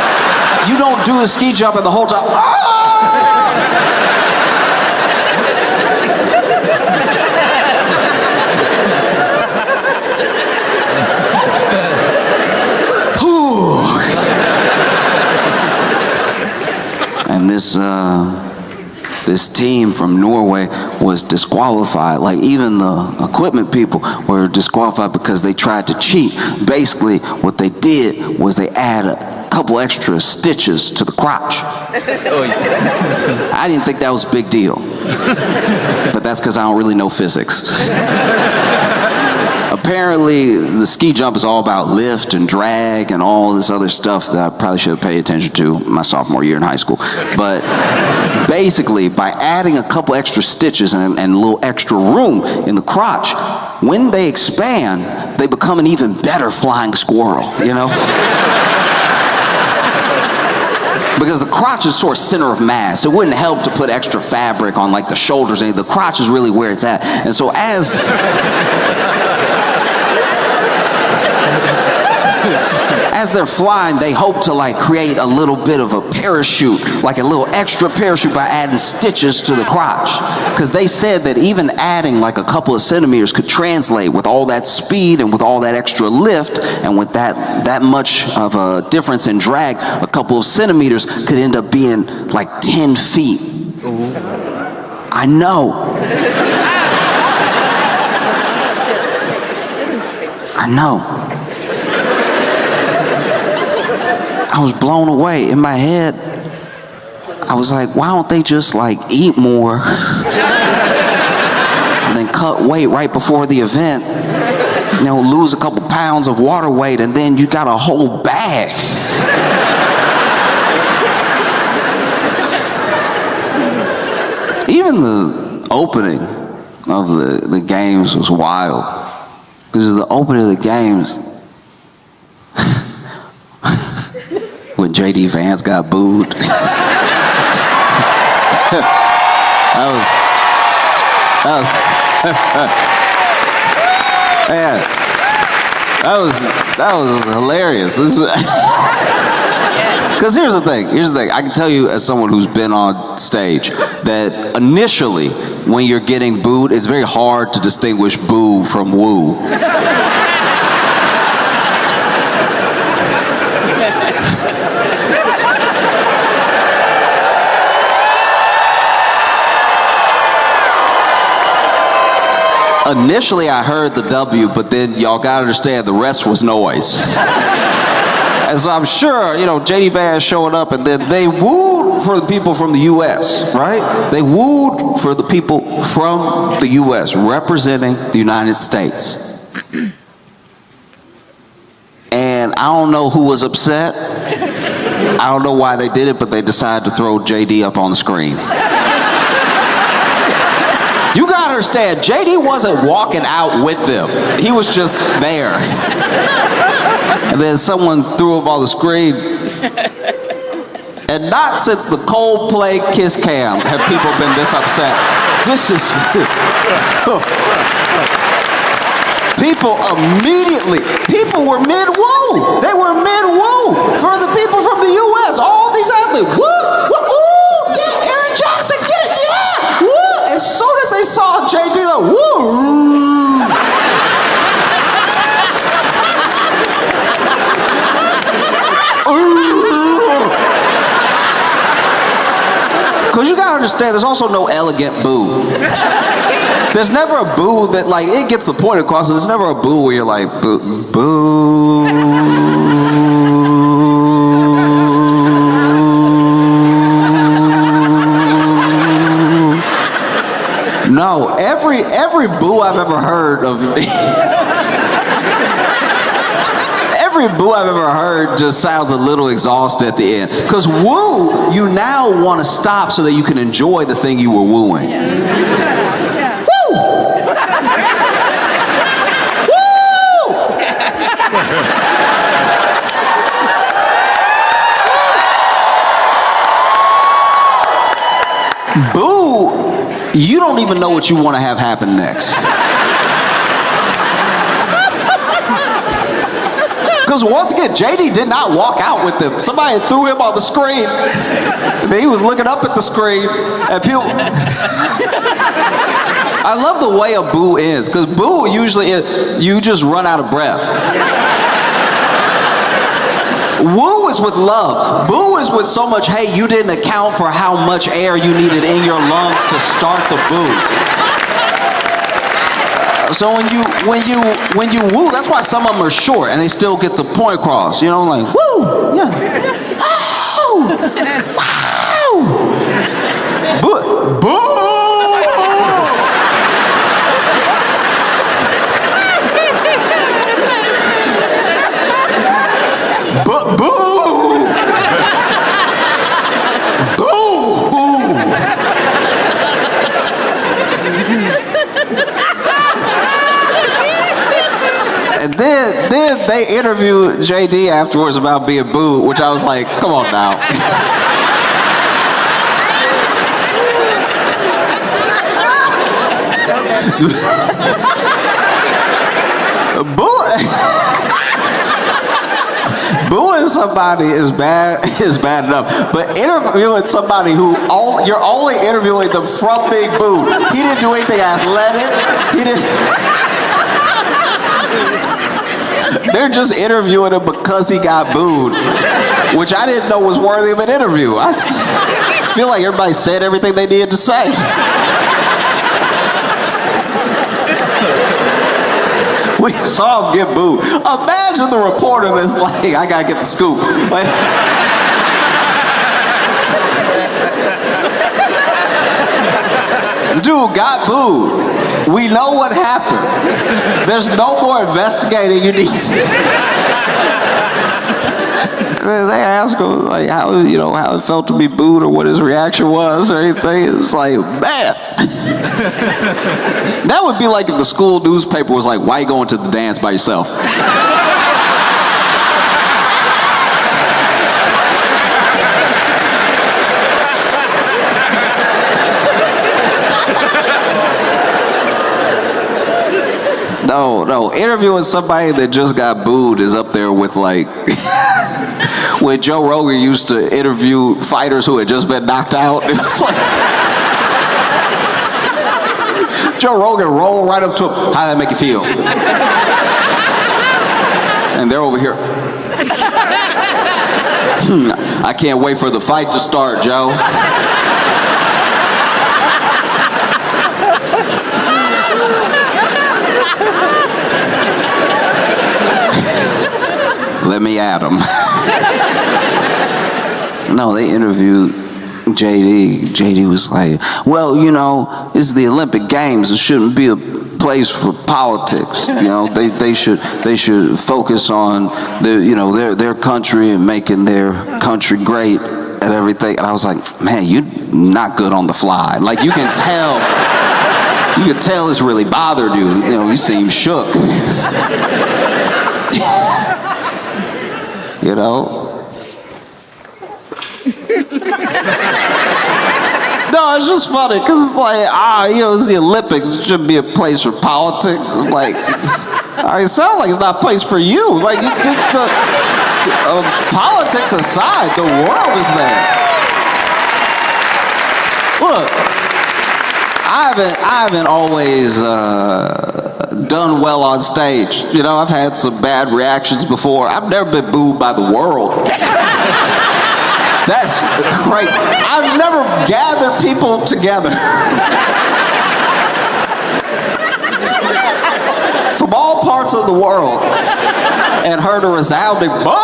you don't do the ski jump and the whole time, ah! And this team from Norway was disqualified. Like, even the equipment people were disqualified because they tried to cheat. Basically, what they did was they added a couple extra stitches to the crotch. I didn't think that was a big deal. But that's because I don't really know physics. Apparently, the ski jump is all about lift and drag and all this other stuff that I probably should have paid attention to my sophomore year in high school. But basically, by adding a couple extra stitches and a little extra room in the crotch, when they expand, they become an even better flying squirrel, you know? because the crotch is sort of center of mass. It wouldn't help to put extra fabric on like the shoulders. The crotch is really where it's at. And so as they're flying, they hope to like create a little bit of a parachute, like a little extra parachute by adding stitches to the crotch. Because they said that even adding like a couple of centimeters could translate with all that speed and with all that extra lift and with that much of a difference in drag, a couple of centimeters could end up being like 10 feet. Ooh. I know. I know. I was blown away. In my head, I was like, why don't they just like eat more and then cut weight right before the event, you know, lose a couple pounds of water weight, and then you got a whole bag. Even the opening of the games was wild, because the opening of the games, when J.D. Vance got booed. that was hilarious. Because here's the thing. I can tell you, as someone who's been on stage, that initially, when you're getting booed, it's very hard to distinguish boo from woo. Initially, I heard the W, but then y'all gotta understand the rest was noise. And so I'm sure, you know, J.D. Vance showing up, and then they wooed for the people from the U.S., right? They wooed for the people from the U.S. representing the United States. And I don't know who was upset. I don't know why they did it, but they decided to throw J.D. up on the screen. You gotta understand, JD wasn't walking out with them. He was just there. And then someone threw him on the screen. And not since the Coldplay Kiss Cam have people been this upset. This is... People were mid-woo. They were mid-woo for the people from the U.S. All these athletes, woo, ooh, yeah, Aaron Jackson, get it, yeah, woo. As soon as they saw JD, like, woo. Because you gotta understand, there's also no elegant boo. There's never a boo that, like, it gets the point across. There's never a boo where you're like, boo, boo. No, every boo I've ever heard of, every boo I've ever heard just sounds a little exhausted at the end. Because woo, you now want to stop so that you can enjoy the thing you were wooing. Boo, you don't even know what you want to have happen next. Because once again, JD did not walk out with them. Somebody threw him on the screen. And then he was looking up at the screen. And people... I love the way a boo is. Because boo usually is, you just run out of breath. Woo is with love. Boo is with so much, hey, you didn't account for how much air you needed in your lungs to start the boo. So when you woo, that's why some of them are short and they still get the point across. You know, like, woo, yeah. Wow. Wow. Boo. Boo. Boo! Boo! And then they interviewed JD afterwards about being booed, which I was like, come on now. Booing somebody is bad enough, but interviewing somebody you're only interviewing them from being booed. He didn't do anything athletic. He didn't. They're just interviewing him because he got booed, which I didn't know was worthy of an interview. I feel like everybody said everything they needed to say. We saw him get booed. Imagine the reporter that's like, I gotta get the scoop. Like, this dude got booed. We know what happened. There's no more investigating you need to. They ask him like how it felt to be booed or what his reaction was or anything. It's like, man. That would be like if the school newspaper was like, why you going to the dance by yourself? No, interviewing somebody that just got booed is up there with like when Joe Rogan used to interview fighters who had just been knocked out. It was like, Joe Rogan rolled right up to him. How'd that make you feel? And they're over here. I can't wait for the fight to start, Joe. Let me at him. No, they interviewed JD. JD was like, well, this is the Olympic Games. It shouldn't be a place for politics. They should focus on their country and making their country great at everything. And I was like, man, you're not good on the fly. Like you can tell it's really bothered you. You seem shook. No, it's just funny because it's like, it's the Olympics. It shouldn't be a place for politics. I'm like, it sounds like it's not a place for you. Like, politics aside, the world is there. Look, I haven't always done well on stage. I've had some bad reactions before. I've never been booed by the world. That's great. I've never gathered people together from all parts of the world and heard a resounding boo!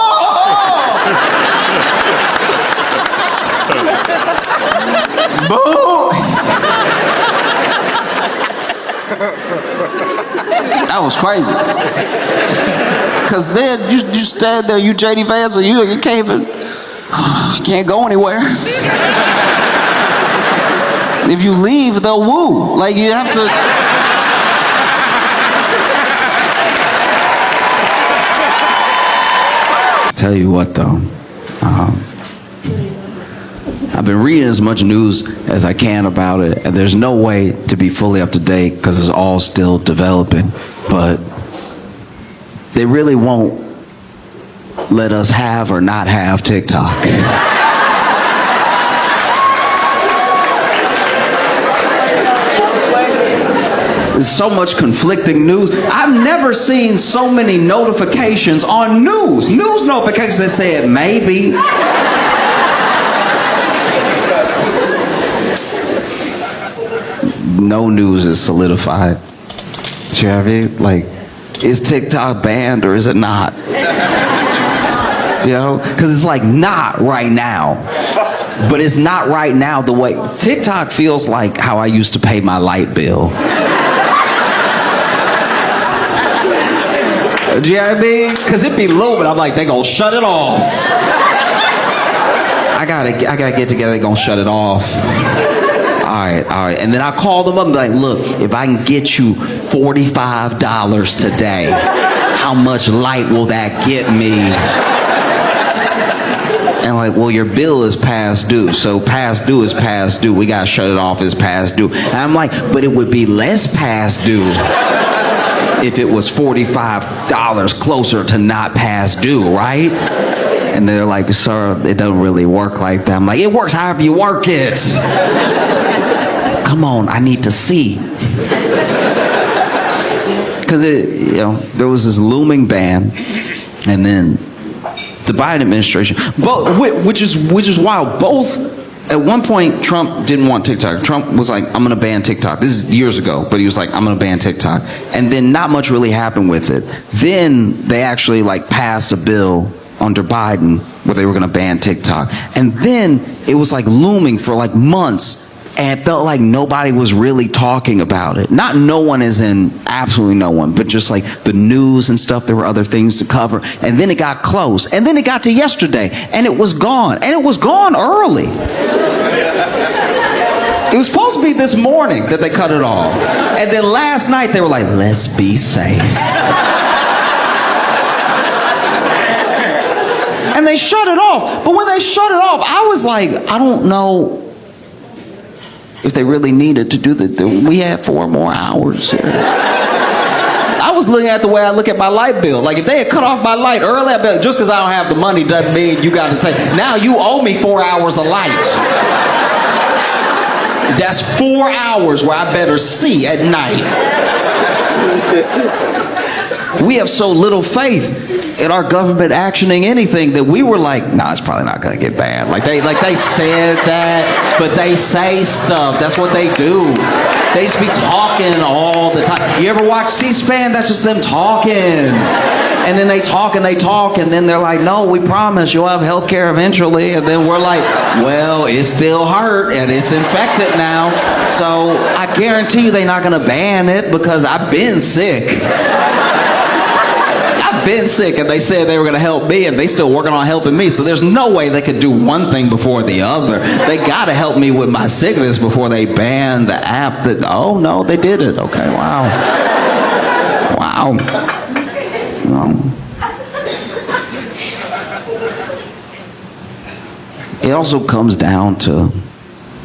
That was crazy. Cause then you stand there, you JD Vance, and you can't even. You can't go anywhere. If you leave, they'll woo. Like you have to. Tell you what though, I've been reading as much news as I can about it, and there's no way to be fully up to date because it's all still developing. But they really won't let us have or not have TikTok. There's so much conflicting news. I've never seen so many notifications on news notifications that said maybe. No news is solidified. Do you know what I mean? Like, is TikTok banned or is it not? Because it's like not right now, but it's not right now the way TikTok feels like how I used to pay my light bill. Do you know what I mean? Because it'd be low, but I'm like, they gonna shut it off. I gotta get together, they gonna shut it off. All right. And then I call them up and be like, look, if I can get you $45 today, how much light will that get me? And like, well, your bill is past due. So past due is past due. We got to shut it off as past due. And I'm like, but it would be less past due if it was $45 closer to not past due, right? And they're like, sir, it doesn't really work like that. I'm like, it works however you work it. Come on, I need to see. Because there was this looming ban, and then the Biden administration, which is wild. Both, at one point, Trump didn't want TikTok. Trump was like, I'm going to ban TikTok. This is years ago, but he was like, I'm going to ban TikTok. And then not much really happened with it. Then they actually passed a bill under Biden where they were going to ban TikTok. And then it was looming for months. And it felt like nobody was really talking about it. Not no one as in absolutely no one, but just the news and stuff. There were other things to cover. And then it got close. And then it got to yesterday. And it was gone. And it was gone early. It was supposed to be this morning that they cut it off. And then last night they were like, let's be safe. And they shut it off. But when they shut it off, I was like, I don't know if they really needed to do we had 4 more hours here. I was looking at the way I look at my light bill. If they had cut off my light early, I'd be like, just because I don't have the money doesn't mean you got to take. Now you owe me 4 hours of light. That's 4 hours where I better see at night. We have so little faith in our government actioning anything that we were like, nah, it's probably not going to get banned. They said that, but they say stuff. That's what they do. They just be talking all the time. You ever watch C-SPAN? That's just them talking. And then they talk and they talk, and then they're like, no, we promise you'll have health care eventually. And then we're like, well, it still hurt and it's infected now. So I guarantee you they're not going to ban it because I've been sick. Been sick, and they said they were going to help me, and they still working on helping me. So there's no way they could do one thing before the other. They got to help me with my sickness before they ban the app. Oh no, they did it. Okay, wow. It also comes down to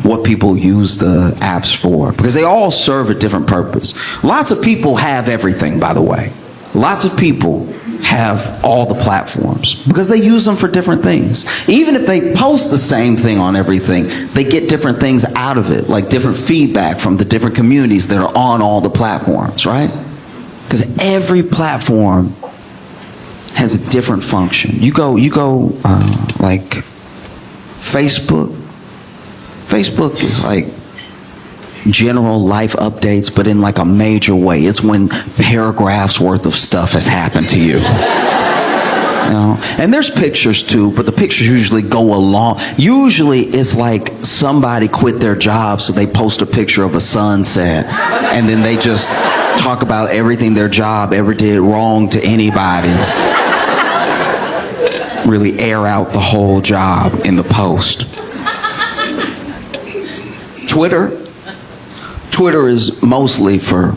what people use the apps for, because they all serve a different purpose. Lots of people have everything, by the way. Lots of people have all the platforms because they use them for different things. Even if they post the same thing on everything, they get different things out of it, like different feedback from the different communities that are on all the platforms, right? Because every platform has a different function. You go Facebook. Facebook is general life updates, but in a major way. It's when paragraphs worth of stuff has happened to you. And there's pictures too, but the pictures usually go along. Usually it's somebody quit their job, so they post a picture of a sunset, and then they just talk about everything their job ever did wrong to anybody. Really air out the whole job in the post. Twitter is mostly for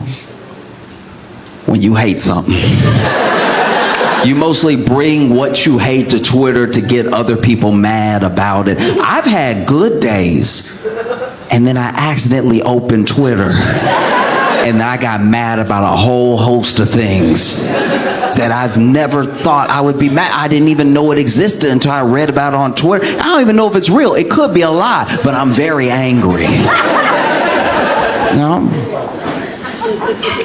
when you hate something. You mostly bring what you hate to Twitter to get other people mad about it. I've had good days, and then I accidentally opened Twitter, and I got mad about a whole host of things that I've never thought I would be mad. I didn't even know it existed until I read about it on Twitter. I don't even know if it's real. It could be a lie, but I'm very angry.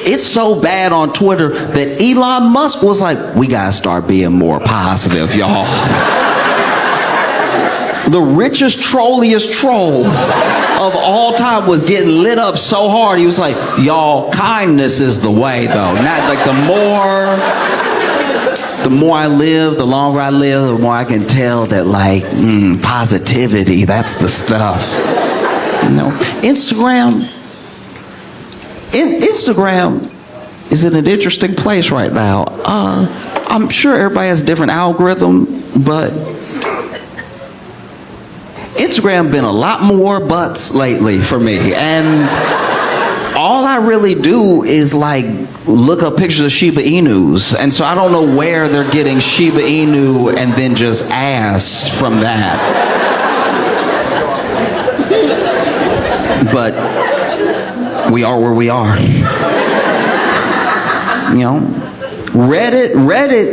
It's so bad on Twitter that Elon Musk was like, we gotta start being more positive, y'all. The richest, trolliest troll of all time was getting lit up so hard. He was like, y'all, kindness is the way, though. Not the more I live, the longer I live, the more I can tell that positivity, that's the stuff. Instagram is in an interesting place right now. I'm sure everybody has a different algorithm, but Instagram been a lot more butts lately for me, and all I really do is like look up pictures of Shiba Inus, and so I don't know where they're getting Shiba Inu and then just ass from that. But we are where we are. You know, Reddit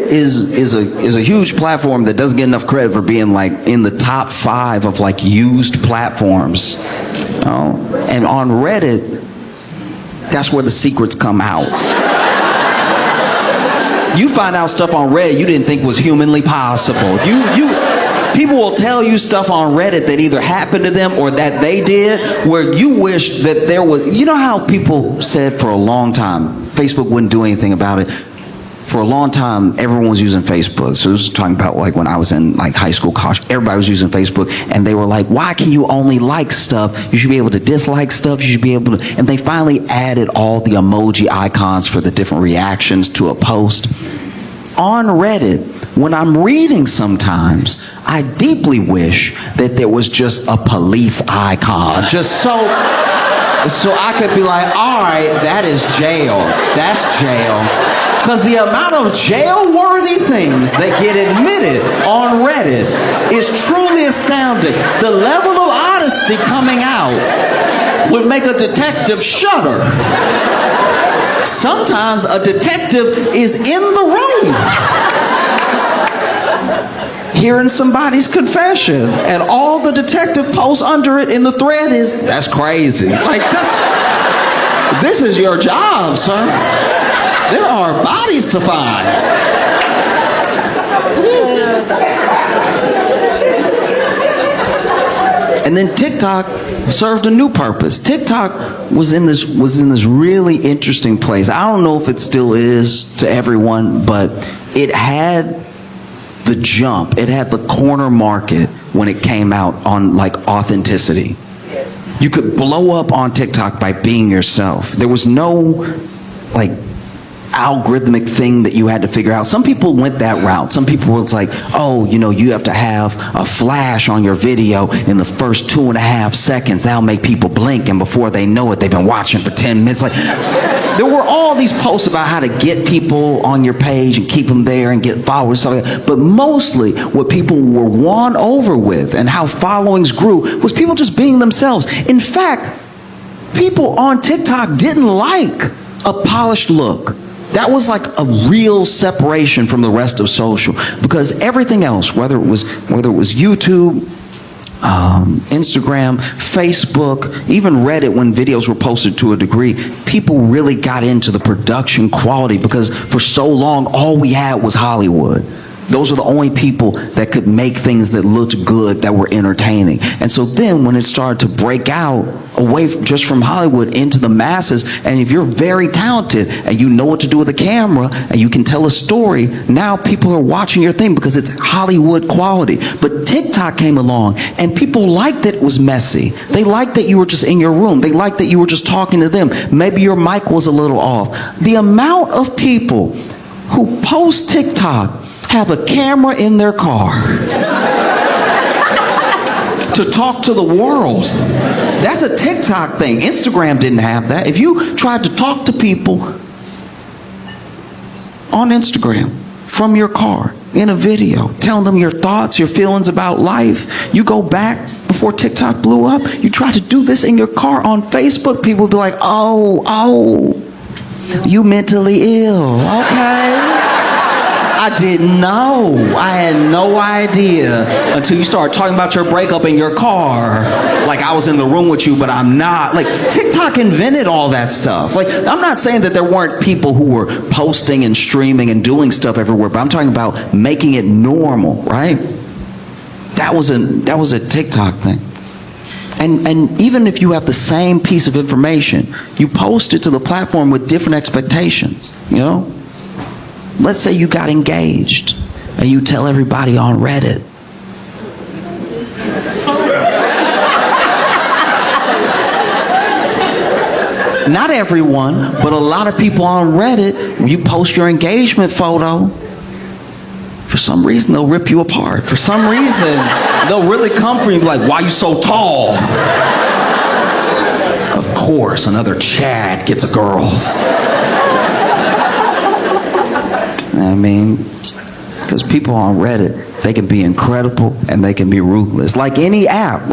is a huge platform that doesn't get enough credit for being like in the top 5 of like used platforms. You know? And on Reddit, that's where the secrets come out. You find out stuff on Reddit you didn't think was humanly possible. People will tell you stuff on Reddit that either happened to them or that they did where you wish that there was. You know how people said for a long time Facebook wouldn't do anything about it? For a long time, everyone was using Facebook. So this is talking about like when I was in like high school, college, everybody was using Facebook, and they were like, why can you only like stuff? You should be able to dislike stuff. You should be able to, and they finally added all the emoji icons for the different reactions to a post. On Reddit, when I'm reading sometimes, I deeply wish that there was just a police icon, just so I could be like, all right, that is jail. That's jail. Because the amount of jail-worthy things that get admitted on Reddit is truly astounding. The level of honesty coming out would make a detective shudder. Sometimes a detective is in the room hearing somebody's confession, and all the detective posts under it in the thread is, that's crazy. Like, this is your job, sir. There are bodies to find. And then TikTok served a new purpose. TikTok was in this really interesting place. I don't know if it still is to everyone, but it had the jump. It had the corner market when it came out on like authenticity. Yes. You could blow up on TikTok by being yourself. There was no like algorithmic thing that you had to figure out. Some people went that route. Some people were like, oh, you know, you have to have a flash on your video in the first 2.5 seconds. That'll make people blink, and before they know it, they've been watching for 10 minutes. Like, there were all these posts about how to get people on your page and keep them there and get followers, stuff like that. But mostly what people were won over with and how followings grew was people just being themselves. In fact, people on TikTok didn't like a polished look. That was like a real separation from the rest of social, because everything else, whether it was YouTube, Instagram, Facebook, even Reddit, when videos were posted to a degree, people really got into the production quality, because for so long all we had was Hollywood. Those are the only people that could make things that looked good, that were entertaining. And so then when it started to break out away just from Hollywood into the masses, and if you're very talented and you know what to do with a camera and you can tell a story, now people are watching your thing because it's Hollywood quality. But TikTok came along and people liked that it was messy. They liked that you were just in your room. They liked that you were just talking to them. Maybe your mic was a little off. The amount of people who post TikTok have a camera in their car to talk to the world. That's a TikTok thing. Instagram didn't have that. If you tried to talk to people on Instagram from your car in a video, telling them your thoughts, your feelings about life, you go back before TikTok blew up, you try to do this in your car on Facebook, people would be like, oh, you mentally ill, okay. I didn't know. I had no idea until you started talking about your breakup in your car. Like I was in the room with you, but I'm not. Like, TikTok invented all that stuff. Like, I'm not saying that there weren't people who were posting and streaming and doing stuff everywhere, but I'm talking about making it normal, right? That was a TikTok thing. And even if you have the same piece of information, you post it to the platform with different expectations, you know? Let's say you got engaged and you tell everybody on Reddit. Not everyone, but a lot of people on Reddit, you post your engagement photo, for some reason they'll rip you apart. For some reason, they'll really come for you like, why are you so tall? Of course, another Chad gets a girl. I mean, because people on Reddit, they can be incredible and they can be ruthless. Like any app,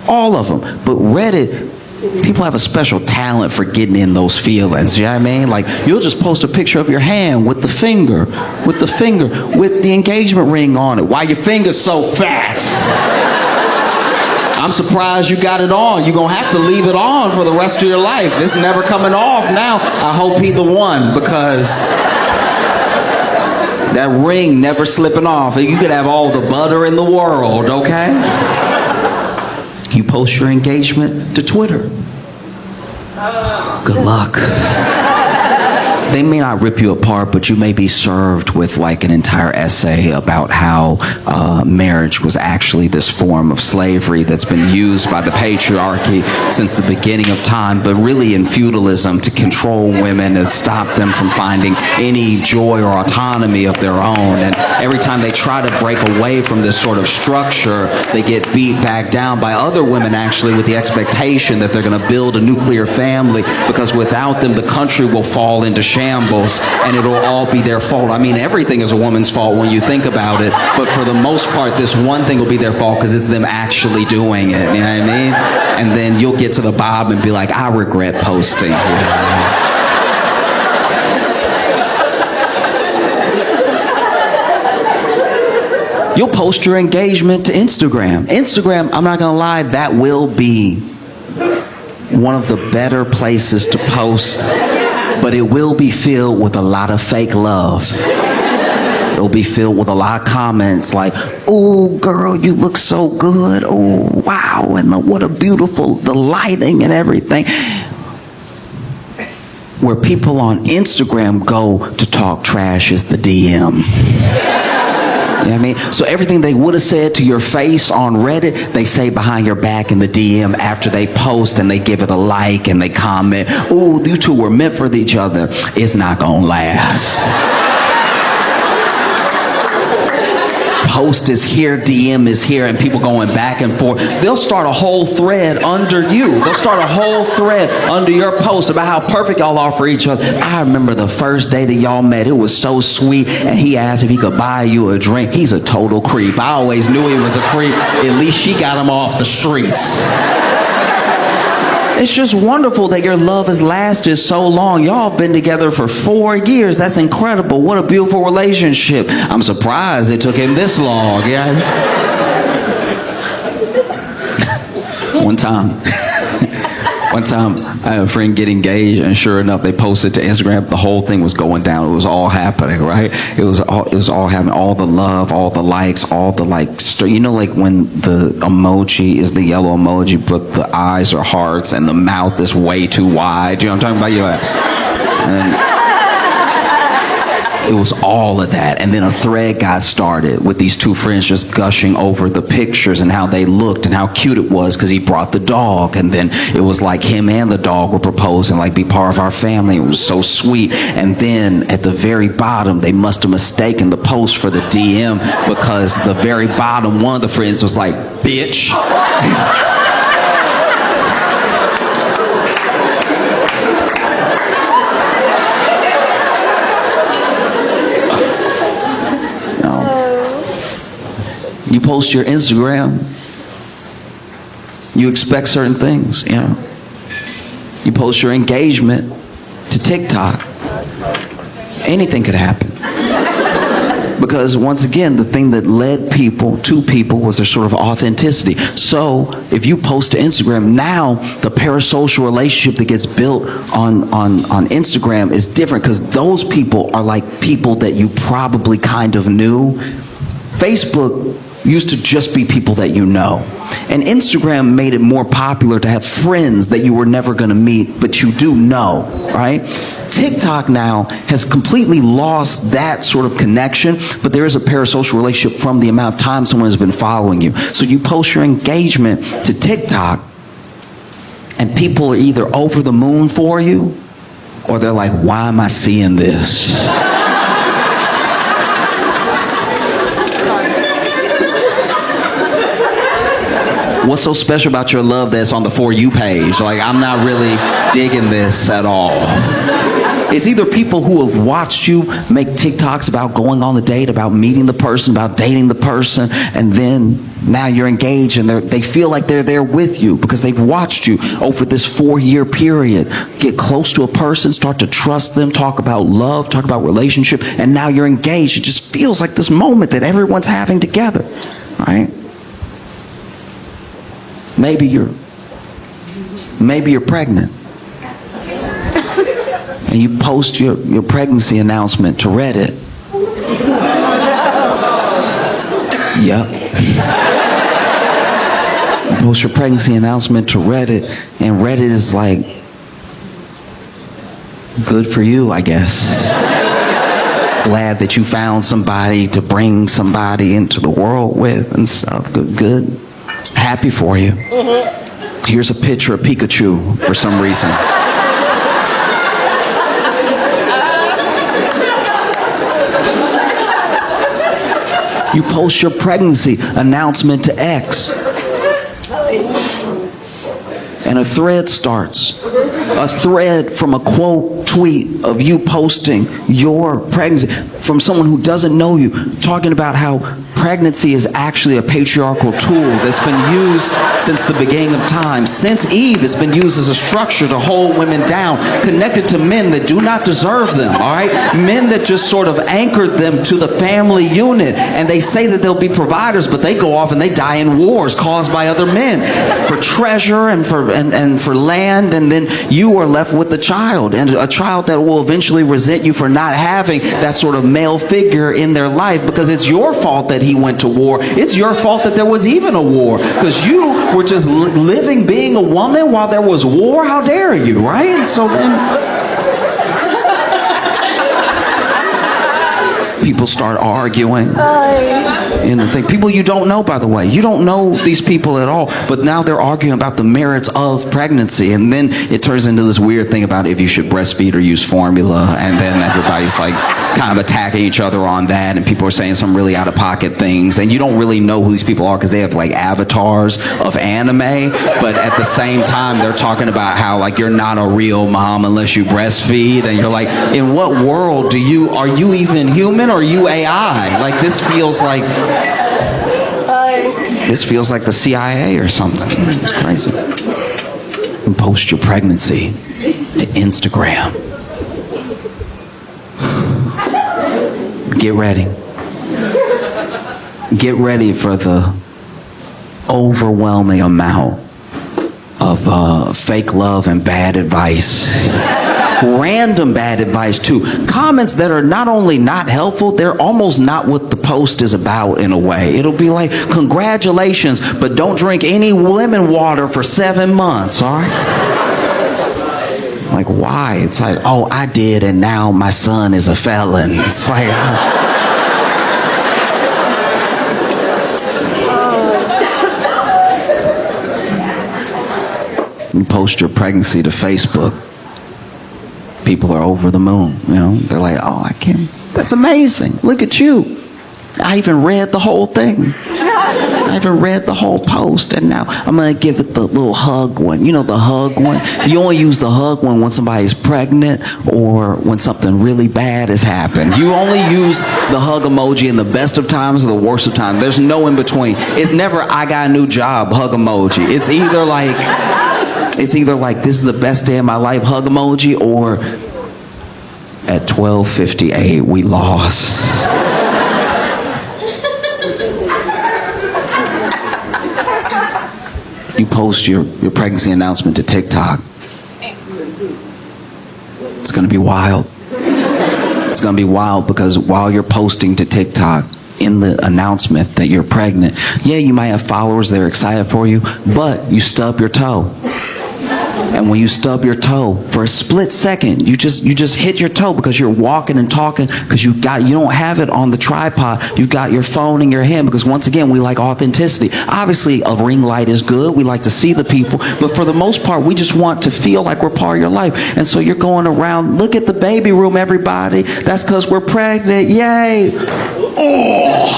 all of them. But Reddit, people have a special talent for getting in those feelings, you know what I mean? Like, you'll just post a picture of your hand with the finger, with the engagement ring on it. Why your finger's so fat? I'm surprised you got it on. You're gonna have to leave it on for the rest of your life. It's never coming off now. I hope he the one, because that ring never slipping off. You could have all the butter in the world, okay? You post your engagement to Twitter. Good luck. They may not rip you apart, but you may be served with like an entire essay about how marriage was actually this form of slavery that's been used by the patriarchy since the beginning of time, but really in feudalism to control women and stop them from finding any joy or autonomy of their own. And every time they try to break away from this sort of structure, they get beat back down by other women, actually, with the expectation that they're going to build a nuclear family, because without them, the country will fall into shambles and it'll all be their fault. I mean, everything is a woman's fault when you think about it, but for the most part, this one thing will be their fault because it's them actually doing it, you know what I mean? And then you'll get to the bottom and be like, I regret posting. You'll post your engagement to Instagram. Instagram, I'm not gonna lie, that will be one of the better places to post, but it will be filled with a lot of fake love. It'll be filled with a lot of comments like, oh girl, you look so good, oh wow, and what a beautiful, the lighting and everything. Where people on Instagram go to talk trash is the DM. You know what I mean? So everything they would have said to your face on Reddit, they say behind your back in the DM after they post, and they give it a like and they comment, ooh, you two were meant for each other. It's not gonna last. Post is here, DM is here, and people going back and forth. They'll start a whole thread under you. They'll start a whole thread under your post about how perfect y'all are for each other. I remember the first day that y'all met. It was so sweet, and he asked if he could buy you a drink. He's a total creep. I always knew he was a creep. At least she got him off the streets. It's just wonderful that your love has lasted so long. Y'all been together for 4 years. That's incredible. What a beautiful relationship. I'm surprised it took him this long. Yeah. One time, I had a friend get engaged, and sure enough, they posted to Instagram. The whole thing was going down. It was all happening, right? It was all happening. All the love, all the likes, all the you know, like when the emoji is the yellow emoji, but the eyes are hearts and the mouth is way too wide. You know what I'm talking about? And it was all of that. And then a thread got started with these two friends just gushing over the pictures and how they looked and how cute it was because he brought the dog. And then it was like him and the dog were proposing, like, be part of our family. It was so sweet. And then at the very bottom, they must have mistaken the post for the DM, because the very bottom, one of the friends was like, bitch. You post your Instagram, you expect certain things, you know. You post your engagement to TikTok, anything could happen. Because once again, the thing that led people to people was their sort of authenticity. So if you post to Instagram, now the parasocial relationship that gets built on Instagram is different, because those people are like people that you probably kind of knew. Facebook used to just be people that you know. And Instagram made it more popular to have friends that you were never going to meet, but you do know, right? TikTok now has completely lost that sort of connection, but there is a parasocial relationship from the amount of time someone has been following you. So you post your engagement to TikTok, and people are either over the moon for you, or they're like, why am I seeing this? What's so special about your love that's on the For You page? Like, I'm not really digging this at all. It's either people who have watched you make TikToks about going on the date, about meeting the person, about dating the person, and then now you're engaged and they feel like they're there with you because they've watched you over this 4-year period. Get close to a person, start to trust them, talk about love, talk about relationship, and now you're engaged. It just feels like this moment that everyone's having together, right? Maybe you're pregnant. And you post your pregnancy announcement to Reddit. Yep. You post your pregnancy announcement to Reddit, and Reddit is like, good for you, I guess. Glad that you found somebody to bring somebody into the world with and stuff. Good. Happy for you. Here's a picture of Pikachu for some reason. You post your pregnancy announcement to X. And a thread starts. A thread from a quote tweet of you posting your pregnancy from someone who doesn't know you, talking about how pregnancy is actually a patriarchal tool that's been used since the beginning of time. Since Eve, it's been used as a structure to hold women down, connected to men that do not deserve them, all right? Men that just sort of anchored them to the family unit, and they say that they'll be providers, but they go off and they die in wars caused by other men for treasure and for land, and then you are left with the child, and a child that will eventually resent you for not having that sort of male figure in their life because it's your fault that he went to war. It's your fault that there was even a war because you were just living being a woman while there was war. How dare you, right? And so then people start arguing in the thing. People you don't know, by the way. You don't know these people at all, but now they're arguing about the merits of pregnancy, and then it turns into this weird thing about if you should breastfeed or use formula, and then everybody's like kind of attacking each other on that, and people are saying some really out-of-pocket things, and you don't really know who these people are because they have like avatars of anime, but at the same time they're talking about how like you're not a real mom unless you breastfeed, and you're like, in what world are you even human or are you AI? Like this feels like the CIA or something. It's crazy. And post your pregnancy to Instagram. Get ready. Get ready for the overwhelming amount of fake love and bad advice. Random bad advice too. Comments that are not only not helpful, they're almost not what the post is about in a way. It'll be like, congratulations, but don't drink any lemon water for 7 months, all right? Like, why? It's like, oh, I did, and now my son is a felon. It's like, you post your pregnancy to Facebook. People are over the moon, you know. They're like, oh, I can't. That's amazing. Look at you. I even read the whole thing. I even read the whole post, and now I'm going to give it the little hug one. You know, the hug one? You only use the hug one when somebody's pregnant or when something really bad has happened. You only use the hug emoji in the best of times or the worst of times. There's no in between. It's never, I got a new job, hug emoji. It's either like, this is the best day of my life, hug emoji, or at 12:58, we lost. You post your pregnancy announcement to TikTok. It's going to be wild. It's going to be wild because while you're posting to TikTok, in the announcement that you're pregnant, yeah, you might have followers that are excited for you, but you stub your toe. And when you stub your toe, for a split second, you just hit your toe because you're walking and talking because you don't have it on the tripod. You got your phone in your hand because once again, we like authenticity. Obviously, a ring light is good. We like to see the people. But for the most part, we just want to feel like we're part of your life. And so you're going around, look at the baby room, everybody. That's because we're pregnant. Yay. Oh.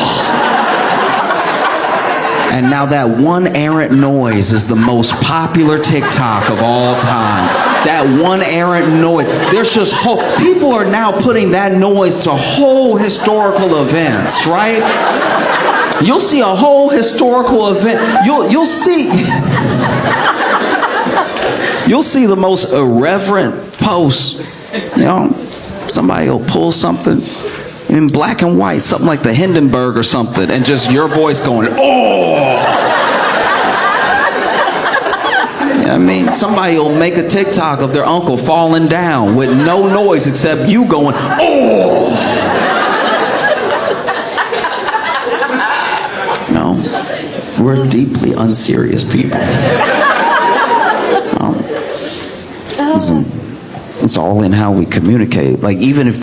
And now that one errant noise is the most popular TikTok of all time. That one errant noise. There's just people are now putting that noise to whole historical events, right? You'll see a whole historical event. You'll see the most irreverent posts. You know, somebody will pull something in black and white, something like the Hindenburg or something, and just your voice going, oh! I mean, somebody will make a TikTok of their uncle falling down with no noise except you going, oh! No, we're deeply unserious people. It's all in how we communicate. Like even if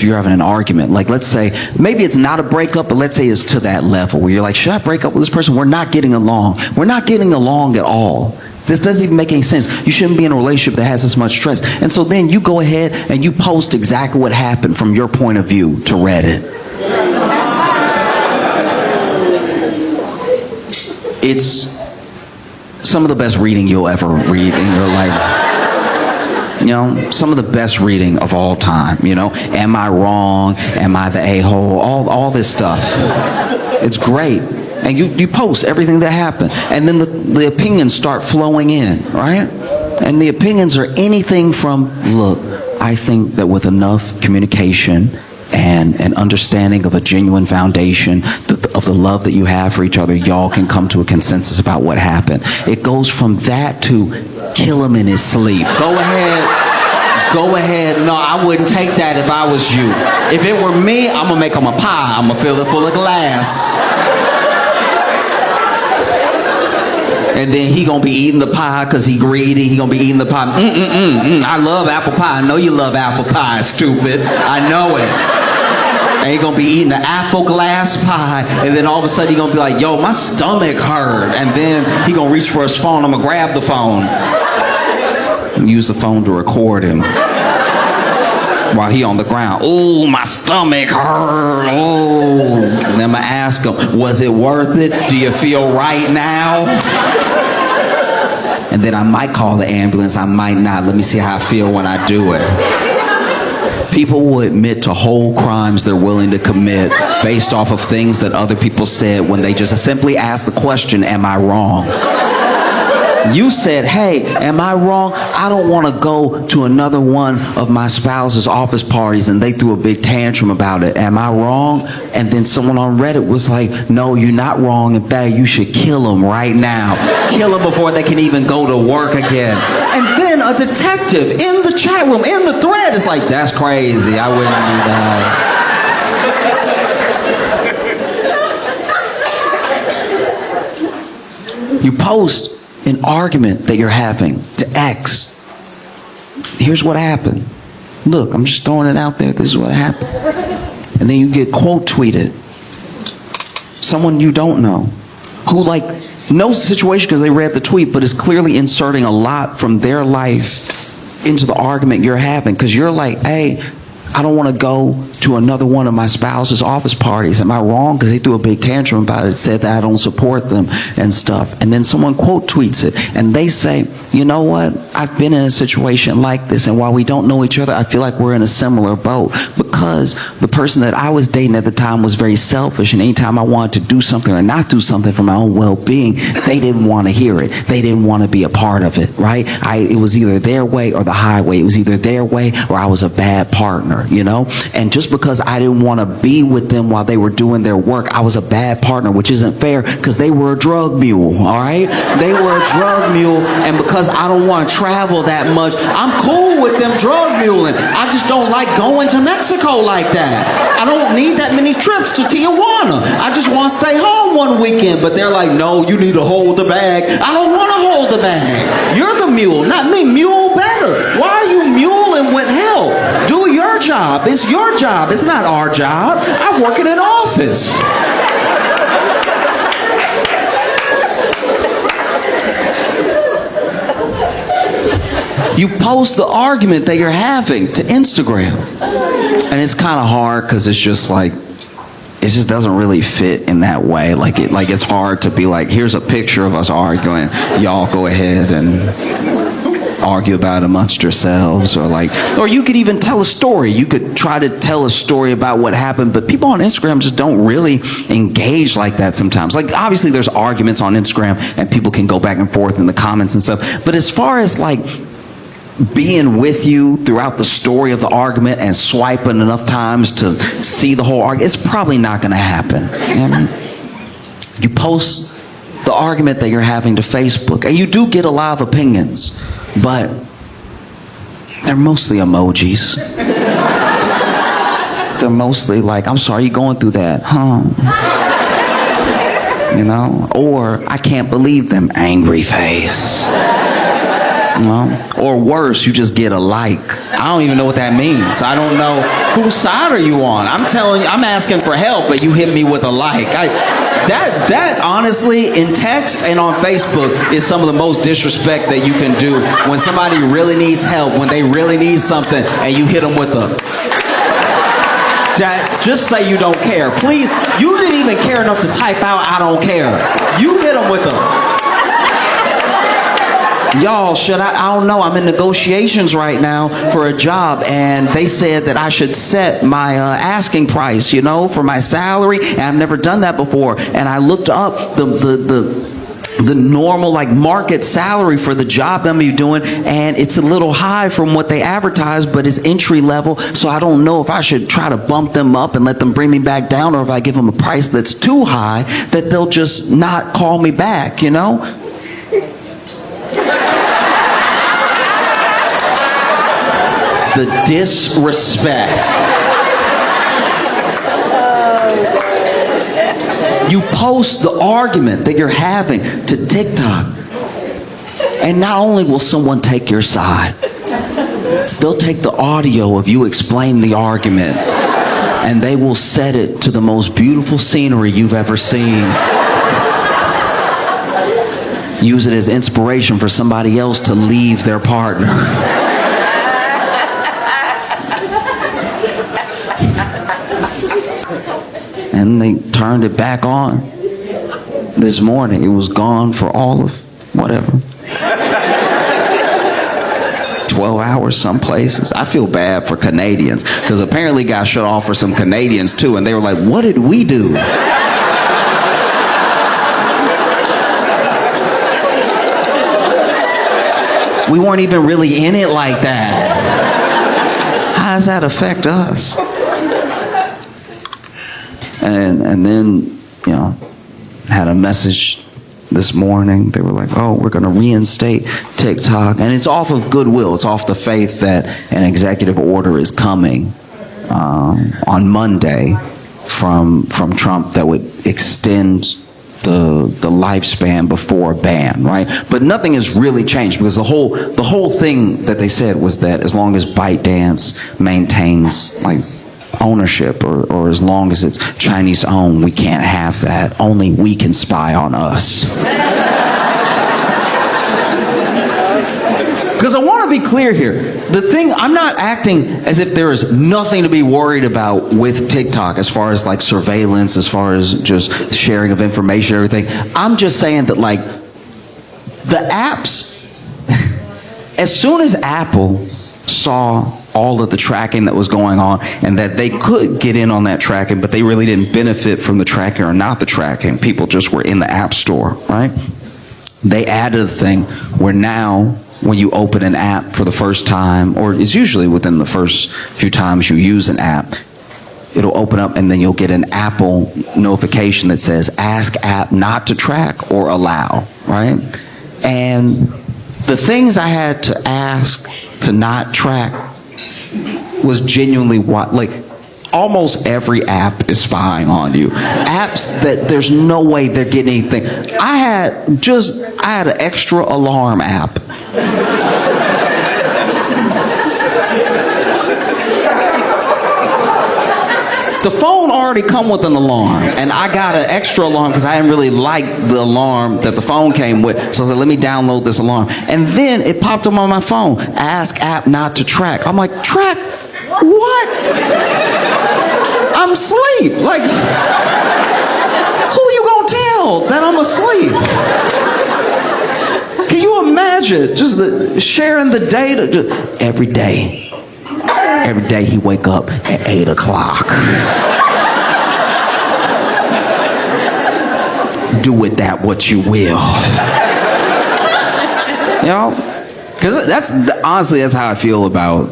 you're having an argument, like let's say maybe it's not a breakup, but let's say it's to that level where you're like, should I break up with this person? We're not getting along. We're not getting along at all. This doesn't even make any sense. You shouldn't be in a relationship that has this much stress. And so then you go ahead and you post exactly what happened from your point of view to Reddit. It's some of the best reading you'll ever read in your life. You know, some of the best reading of all time, you know, am I wrong? Am I the a-hole? All this stuff. It's great. And you post everything that happened. And then the opinions start flowing in, right? And the opinions are anything from, look, I think that with enough communication and an understanding of a genuine foundation of the love that you have for each other, y'all can come to a consensus about what happened. It goes from that to kill him in his sleep. Go ahead. No, I wouldn't take that if I was you. If it were me, I'm gonna make him a pie. I'm gonna fill it full of glass. And then he gonna be eating the pie because he greedy. He gonna be eating the pie. I love apple pie. I know you love apple pie, stupid. I know it. And he gonna be eating the apple glass pie, and then all of a sudden he gonna be like, yo, my stomach hurt. And then he gonna reach for his phone. I'm gonna grab the phone. Use the phone to record him while he on the ground. Oh, my stomach hurt. Oh. And then I'm gonna ask him, was it worth it? Do you feel right now? And then I might call the ambulance. I might not. Let me see how I feel when I do it. People will admit to whole crimes they're willing to commit based off of things that other people said when they just simply asked the question, am I wrong? You said, hey, am I wrong? I don't want to go to another one of my spouse's office parties, and they threw a big tantrum about it. Am I wrong? And then someone on Reddit was like, no, you're not wrong. In fact, you should kill them right now. Kill them before they can even go to work again. And then a detective in the chat room, in the thread, is like, that's crazy. I wouldn't do that. You post an argument that you're having to X. Here's what happened. Look, I'm just throwing it out there. This is what happened. And then you get quote tweeted. Someone you don't know, who like knows the situation because they read the tweet, but is clearly inserting a lot from their life into the argument you're having, because you're like, hey, I don't want to go to another one of my spouse's office parties. Am I wrong? Because they threw a big tantrum about it, said that I don't support them and stuff. And then someone quote tweets it, and they say, you know what? I've been in a situation like this, and while we don't know each other, I feel like we're in a similar boat, because the person that I was dating at the time was very selfish, and anytime I wanted to do something or not do something for my own well-being, they didn't want to hear it. They didn't want to be a part of it, right? It was either their way or the highway. It was either their way or I was a bad partner, you know? And just because I didn't want to be with them while they were doing their work, I was a bad partner, which isn't fair, because they were a drug mule, all right? They were a drug mule, and because I don't want to travel that much, I'm cool with them drug muling. I just don't like going to Mexico like that. I don't need that many trips to Tijuana. I just want to stay home one weekend. But they're like, no, you need to hold the bag. I don't want to hold the bag. You're the mule, not me. Mule better. Why are you muling with help? Do your job. It's your job. It's not our job. I work in an office. You post the argument that you're having to Instagram. And it's kind of hard because it's just like, it just doesn't really fit in that way. Like it's hard to be like, here's a picture of us arguing. Y'all go ahead and argue about it amongst yourselves, or you could even tell a story. You could try to tell a story about what happened, but people on Instagram just don't really engage like that sometimes. Like, obviously there's arguments on Instagram and people can go back and forth in the comments and stuff, but as far as like being with you throughout the story of the argument and swiping enough times to see the whole argument, it's probably not going to happen. You know what I mean? You post the argument that you're having to Facebook, and you do get a lot of opinions, but they're mostly emojis. They're mostly like, I'm sorry you're going through that, huh? You know? Or, I can't believe them, angry face. You know? Or worse, you just get a like. I don't even know what that means. I don't know whose side are you on. I'm telling you, I'm asking for help, but you hit me with a like. That honestly, in text and on Facebook, is some of the most disrespect that you can do when somebody really needs help, when they really need something, and you hit them with a... Just say you don't care. Please, you didn't even care enough to type out, I don't care. You hit them with a... Y'all, I don't know, I'm in negotiations right now for a job, and they said that I should set my asking price, you know, for my salary, and I've never done that before. And I looked up the normal, like, market salary for the job that I'm doing, and it's a little high from what they advertise, but it's entry level, so I don't know if I should try to bump them up and let them bring me back down, or if I give them a price that's too high, that they'll just not call me back, you know? The disrespect. You post the argument that you're having to TikTok, and not only will someone take your side, they'll take the audio of you explain the argument, and they will set it to the most beautiful scenery you've ever seen. Use it as inspiration for somebody else to leave their partner. And they turned it back on this morning. It was gone for all of whatever. 12 hours some places. I feel bad for Canadians, because apparently it got shut off for some Canadians too, and they were like, what did we do? We weren't even really in it like that. How does that affect us? And then, you know, had a message this morning. They were like, oh, we're going to reinstate TikTok. And it's off of goodwill. It's off the faith that an executive order is coming on Monday from Trump that would extend the lifespan before a ban, right? But nothing has really changed, because the whole thing that they said was that as long as ByteDance maintains, like, ownership, or as long as it's Chinese owned, we can't have that. Only we can spy on us. Because I want to be clear here. The thing, I'm not acting as if there is nothing to be worried about with TikTok as far as like surveillance, as far as just sharing of information, everything. I'm just saying that, like, the apps, as soon as Apple saw all of the tracking that was going on, and that they could get in on that tracking, but they really didn't benefit from the tracking or not the tracking. People just were in the app store, right? They added a thing where now, when you open an app for the first time, or it's usually within the first few times you use an app, it'll open up and then you'll get an Apple notification that says, ask app not to track or allow, right? And the things I had to ask to not track was genuinely what, like, almost every app is spying on you. Apps that there's no way they're getting anything. I had an extra alarm app. The phone already come with an alarm, and I got an extra alarm because I didn't really like the alarm that the phone came with. So I said, let me download this alarm. And then it popped up on my phone, ask app not to track. I'm like, track what? I'm asleep. Like, who you gonna tell that I'm asleep? Can you imagine just sharing the data? Every day he wake up at 8 o'clock. Do with that what you will. You know? Because honestly, that's how I feel about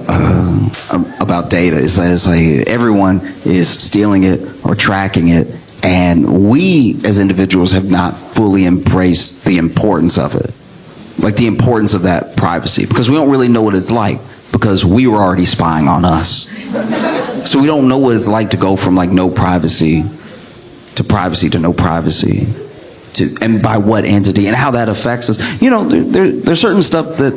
data. It's like everyone is stealing it or tracking it, and we as individuals have not fully embraced the importance of it. Like the importance of that privacy, because we don't really know what it's like, because we were already spying on us. So we don't know what it's like to go from like no privacy to no privacy, and by what entity and how that affects us. You know, there's certain stuff that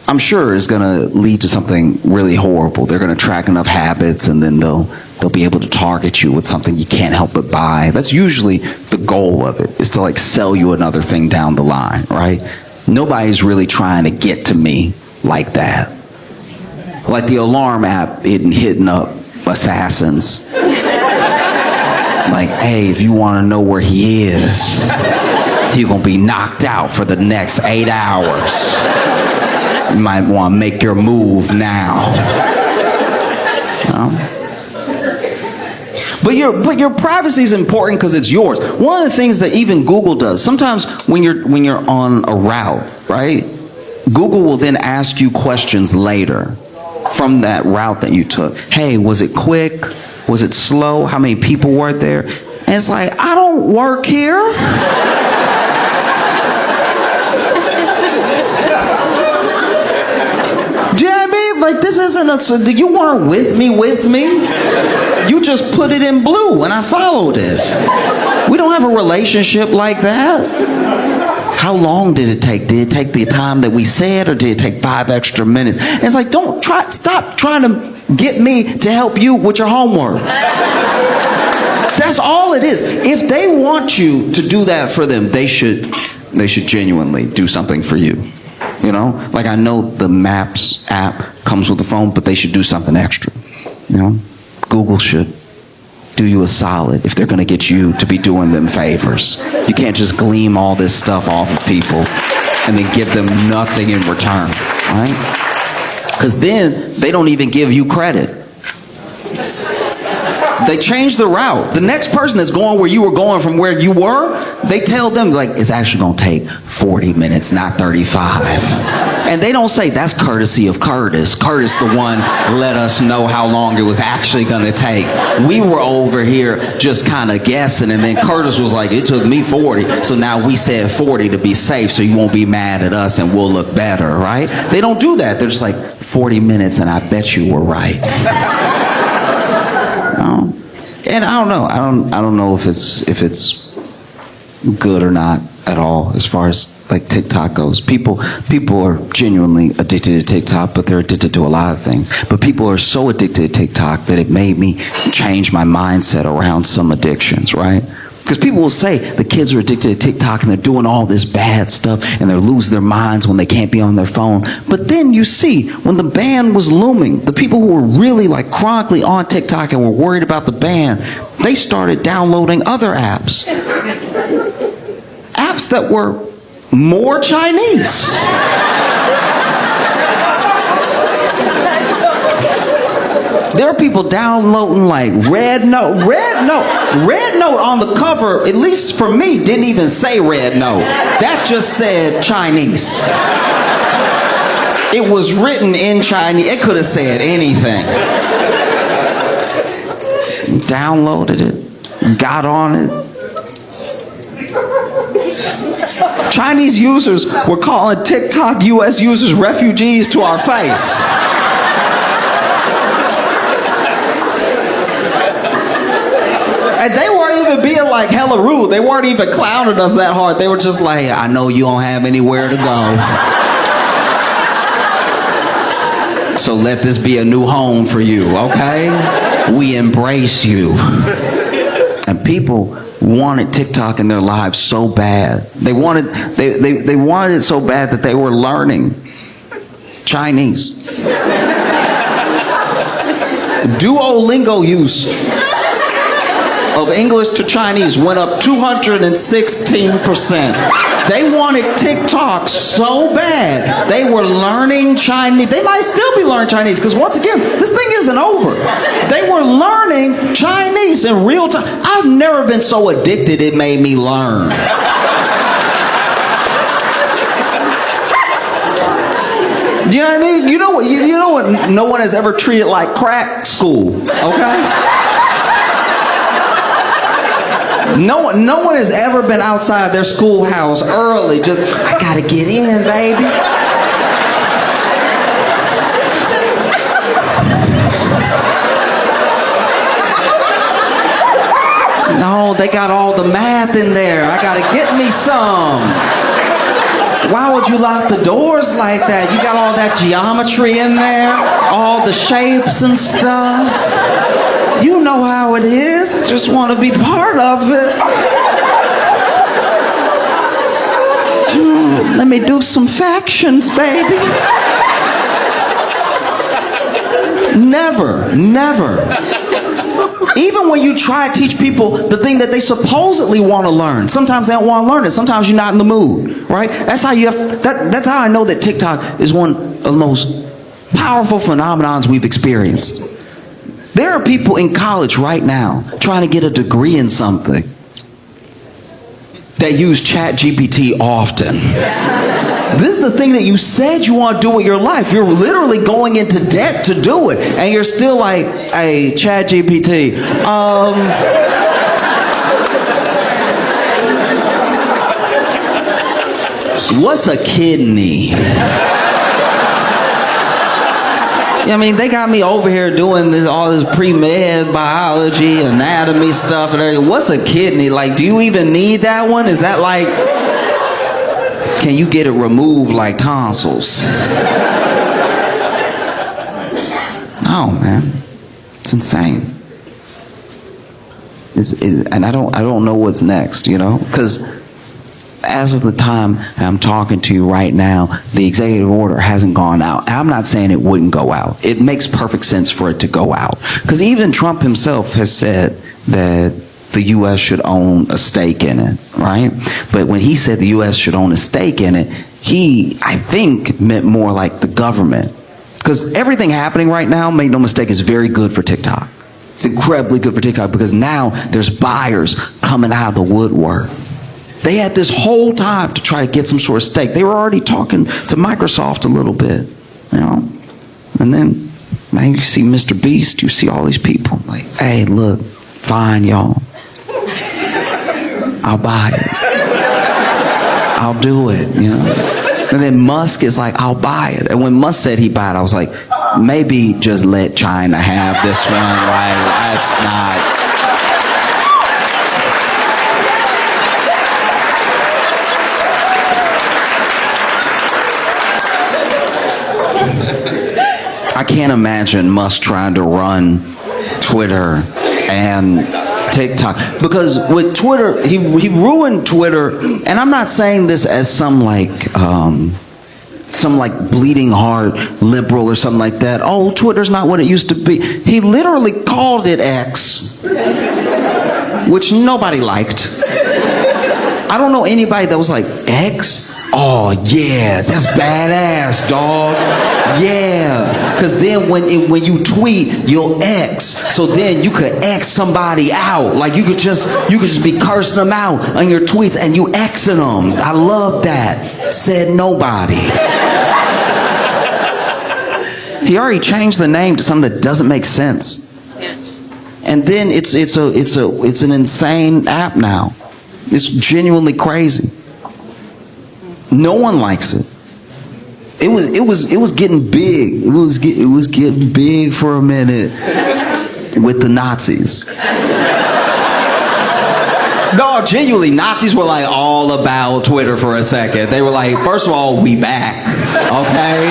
I'm sure is going to lead to something really horrible. They're going to track enough habits, and then they'll be able to target you with something you can't help but buy. That's usually the goal of it, is to like sell you another thing down the line, right? Nobody's really trying to get to me like that. Like the alarm app hitting up assassins. Like, hey, if you want to know where he is, he's going to be knocked out for the next 8 hours. You might want to make your move now. You know? But your privacy is important because it's yours. One of the things that even Google does, sometimes when you're on a route, right? Google will then ask you questions later from that route that you took. Hey, was it quick? Was it slow? How many people were there? And it's like, I don't work here. Do you know what I mean? Like, this isn't you weren't with me. You just put it in blue and I followed it. We don't have a relationship like that. How long did it take? Did it take the time that we said, or did it take 5 extra minutes? And it's like, stop trying to get me to help you with your homework. That's all it is. If they want you to do that for them, they should genuinely do something for you. You know, like I know the Maps app comes with the phone, but they should do something extra. You know, Google should do you a solid if they're going to get you to be doing them favors. You can't just glean all this stuff off of people and then give them nothing in return, right? Because then they don't even give you credit. They change the route. The next person that's going where you were going from where you were, they tell them, like, it's actually going to take 40 minutes, not 35. And they don't say, that's courtesy of Curtis. Curtis, the one, let us know how long it was actually going to take. We were over here just kind of guessing, and then Curtis was like, it took me 40. So now we said 40 to be safe, so you won't be mad at us and we'll look better, right? They don't do that. They're just like, 40 minutes and I bet you were right. No? And I don't know. I don't know if it's good or not at all as far as like TikTok goes. People are genuinely addicted to TikTok, but they're addicted to a lot of things. But people are so addicted to TikTok that it made me change my mindset around some addictions, right? Because people will say the kids are addicted to TikTok and they're doing all this bad stuff and they're losing their minds when they can't be on their phone. But then you see, when the ban was looming, the people who were really like chronically on TikTok and were worried about the ban, they started downloading other apps. Apps that were more Chinese. There are people downloading like Red Note. Red Note on the cover, at least for me, didn't even say Red Note. That just said Chinese. It was written in Chinese. It could have said anything. Downloaded it, got on it. Chinese users were calling TikTok US users refugees to our face. And they weren't even being like hella rude. They weren't even clowning us that hard. They were just like, I know you don't have anywhere to go. So let this be a new home for you, okay? We embrace you. And people wanted TikTok in their lives so bad. They wanted it so bad that they were learning Chinese. Duolingo use of English to Chinese went up 216%. They wanted TikTok so bad. They were learning Chinese. They might still be learning Chinese because once again, this thing isn't over. They were learning Chinese in real time. I've never been so addicted it made me learn. Do you know what I mean? You know what no one has ever treated like crack? School, okay? No one has ever been outside their schoolhouse early, just, I gotta get in, baby. No, they got all the math in there. I gotta get me some. Why would you lock the doors like that? You got all that geometry in there, all the shapes and stuff. You know how it is. I just want to be part of it. Let me do some factions, baby. Never. Even when you try to teach people the thing that they supposedly want to learn, sometimes they don't want to learn it. Sometimes you're not in the mood, right? That's how that's how I know that TikTok is one of the most powerful phenomenons we've experienced. There are people in college right now trying to get a degree in something that use ChatGPT often. This is the thing that you said you want to do with your life. You're literally going into debt to do it. And you're still like, hey, ChatGPT, what's a kidney? I mean, they got me over here doing all this pre-med biology, anatomy stuff and everything. What's a kidney? Like, do you even need that one? Is that like, can you get it removed like tonsils? No, man. It's insane. And I don't know what's next, you know? Because as of the time I'm talking to you right now, the executive order hasn't gone out. I'm not saying it wouldn't go out. It makes perfect sense for it to go out. Because even Trump himself has said that the U.S. should own a stake in it, right? But when he said the U.S. should own a stake in it, he, I think, meant more like the government. Because everything happening right now, make no mistake, is very good for TikTok. It's incredibly good for TikTok because now there's buyers coming out of the woodwork. They had this whole time to try to get some sort of stake. They were already talking to Microsoft a little bit, you know? And then, man, you see Mr. Beast, you see all these people like, hey, look, fine, y'all. I'll buy it. I'll do it, you know? And then Musk is like, I'll buy it. And when Musk said he'd buy it, I was like, maybe just let China have this one. Like, that's not... I can't imagine Musk trying to run Twitter and TikTok, because with Twitter, he ruined Twitter, and I'm not saying this as some like bleeding heart liberal or something like that. Oh, Twitter's not what it used to be. He literally called it X, which nobody liked. I don't know anybody that was like, X? Oh yeah, that's badass, dog. Yeah, because then when you tweet, you'll X. So then you could X somebody out. Like you could just be cursing them out on your tweets and you Xing them. I love that. Said nobody. He already changed the name to something that doesn't make sense. And then it's an insane app now. It's genuinely crazy. No one likes it. It was getting big. It was getting big for a minute with the Nazis. No, genuinely, Nazis were like all about Twitter for a second. They were like, first of all, we back, okay?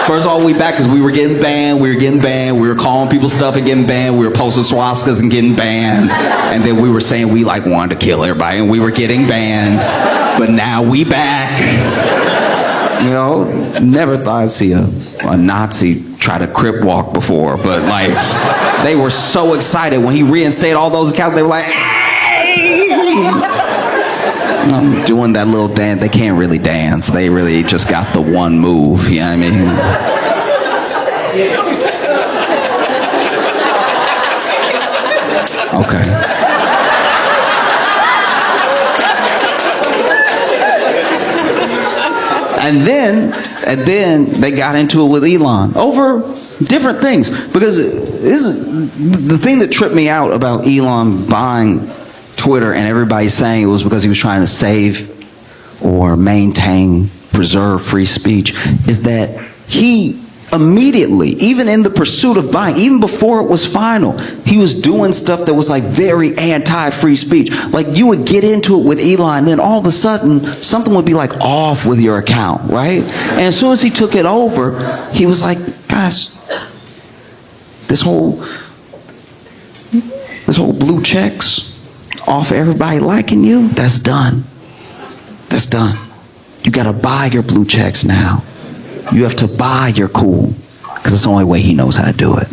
First of all, we back because we were getting banned. We were calling people stuff and getting banned. We were posting swastikas and getting banned. And then we were saying we like wanted to kill everybody and we were getting banned. But now we back. You know, never thought I'd see a Nazi tried to crip walk before, but like they were so excited when he reinstated all those accounts. They were like, hey! I'm doing that little dance. They can't really dance. They really just got the one move. You know what I mean? Okay. And then they got into it with Elon over different things, because this is the thing that tripped me out about Elon buying Twitter and everybody saying it was because he was trying to save or maintain, preserve free speech, is that he immediately, even in the pursuit of buying, even before it was final, he was doing stuff that was like very anti-free speech. Like you would get into it with Elon, and then all of a sudden something would be like off with your account, right? And as soon as he took it over, he was like, guys, this whole blue checks off everybody liking you, that's done. That's done. You gotta buy your blue checks now. You have to buy your cool, because it's the only way he knows how to do it.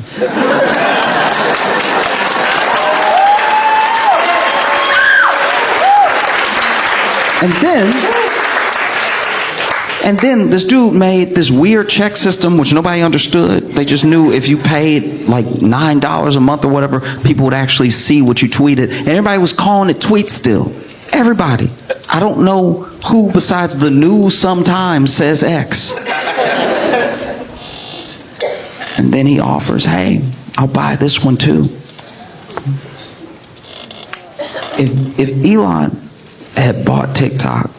And then this dude made this weird check system which nobody understood. They just knew if you paid like $9 a month or whatever, people would actually see what you tweeted. And everybody was calling it tweet still. Everybody. I don't know who besides the news sometimes says X. And then he offers, hey, I'll buy this one too. If Elon had bought TikTok,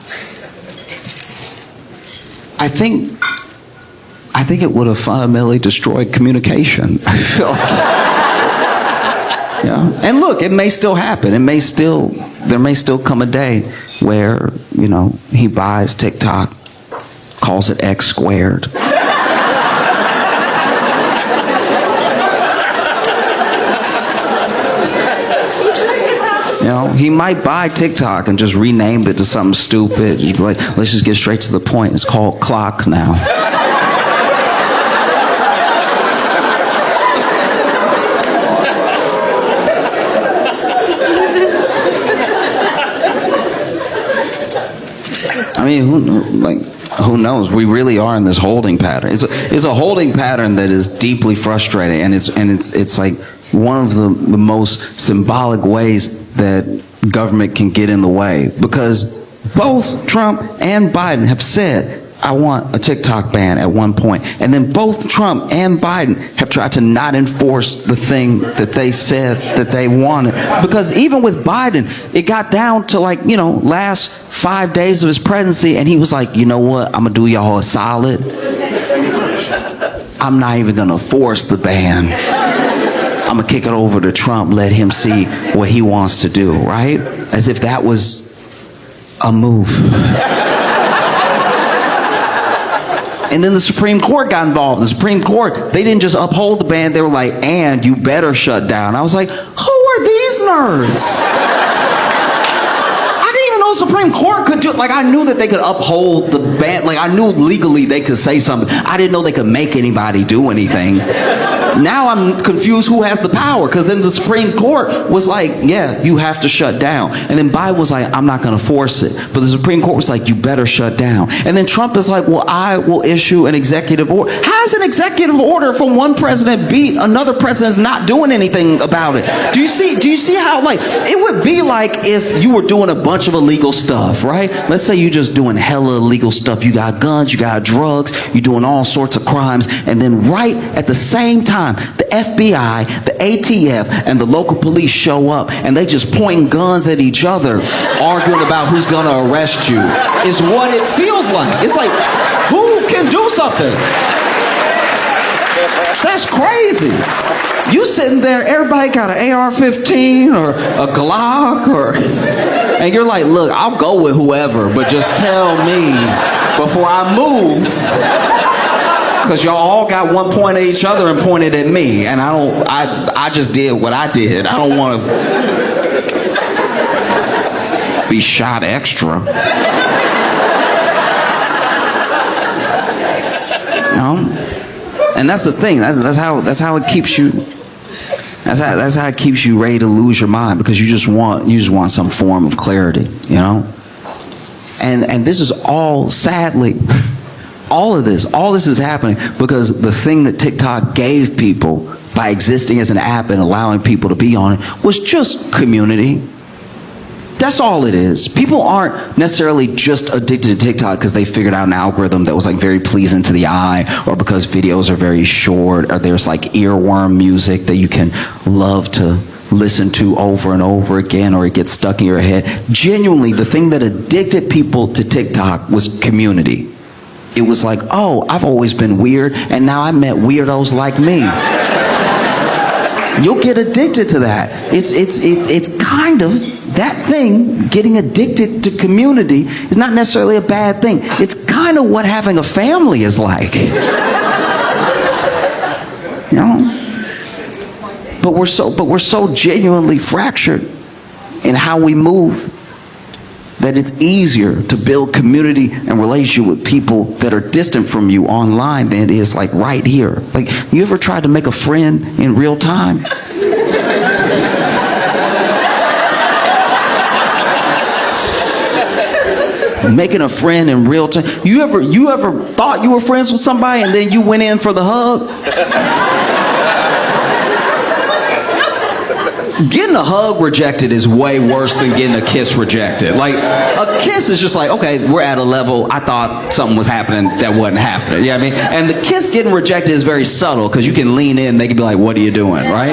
I think it would have fundamentally destroyed communication. I feel like, yeah. And look, it may still happen. There may still come a day where, you know, he buys TikTok, calls it X squared. You know, he might buy TikTok and just rename it to something stupid. He'd be like, let's just get straight to the point. It's called Clock now. I mean, who knows? We really are in this holding pattern. It's a holding pattern that is deeply frustrating, and it's like one of the most symbolic ways that government can get in the way, because both Trump and Biden have said, I want a TikTok ban at one point, and then both Trump and Biden have tried to not enforce the thing that they said that they wanted. Because even with Biden, it got down to like, you know, last 5 days of his presidency, and he was like, you know what, I'm gonna do y'all a solid. I'm not even gonna force the ban. I'm gonna kick it over to Trump, let him see what he wants to do, right? As if that was a move. And then the Supreme Court got involved. The Supreme Court, they didn't just uphold the ban, they were like, and you better shut down. I was like, who are these nerds? I didn't even know the Supreme Court could do it. Like, I knew that they could uphold the ban. Like, I knew legally they could say something. I didn't know they could make anybody do anything. Now I'm confused who has the power, because then the Supreme Court was like, yeah, you have to shut down. And then Biden was like, I'm not going to force it. But the Supreme Court was like, you better shut down. And then Trump is like, well, I will issue an executive order. How does an executive order from one president beat another president's not doing anything about it? Do you see how, like, it would be like if you were doing a bunch of illegal stuff, right? Let's say you're just doing hella illegal stuff. You got guns, you got drugs, you're doing all sorts of crimes. And then right at the same time, the FBI, the ATF, and the local police show up, and they just pointing guns at each other, arguing about who's gonna arrest you. Is what it feels like. It's like, who can do something? That's crazy. You sitting there, everybody got an AR-15 or a Glock, and you're like, look, I'll go with whoever, but just tell me before I move. Because y'all all got one point at each other and pointed at me, and I just did what I did. I don't want to be shot extra. You know? And that's the thing. That's how it keeps you. That's how it keeps you ready to lose your mind, because you just want some form of clarity, you know. And this is all, sadly, all of this is happening because the thing that TikTok gave people by existing as an app and allowing people to be on it was just community. That's all it is. People aren't necessarily just addicted to TikTok because they figured out an algorithm that was like very pleasing to the eye, or because videos are very short, or there's like earworm music that you can love to listen to over and over again, or it gets stuck in your head. Genuinely, the thing that addicted people to TikTok was community. It was like, oh, I've always been weird, and now I met weirdos like me. You'll get addicted to that. It's kind of that thing. Getting addicted to community is not necessarily a bad thing. It's kind of what having a family is like. You know? But we're so genuinely fractured in how we move that it's easier to build community and relationship with people that are distant from you online than it is like right here. Like, you ever tried to make a friend in real time? Making a friend in real time. You ever thought you were friends with somebody and then you went in for the hug? Getting a hug rejected is way worse than getting a kiss rejected. Like, a kiss is just like, okay, we're at a level, I thought something was happening that wasn't happening. You know what I mean? And the kiss getting rejected is very subtle, because you can lean in, they can be like, what are you doing, right?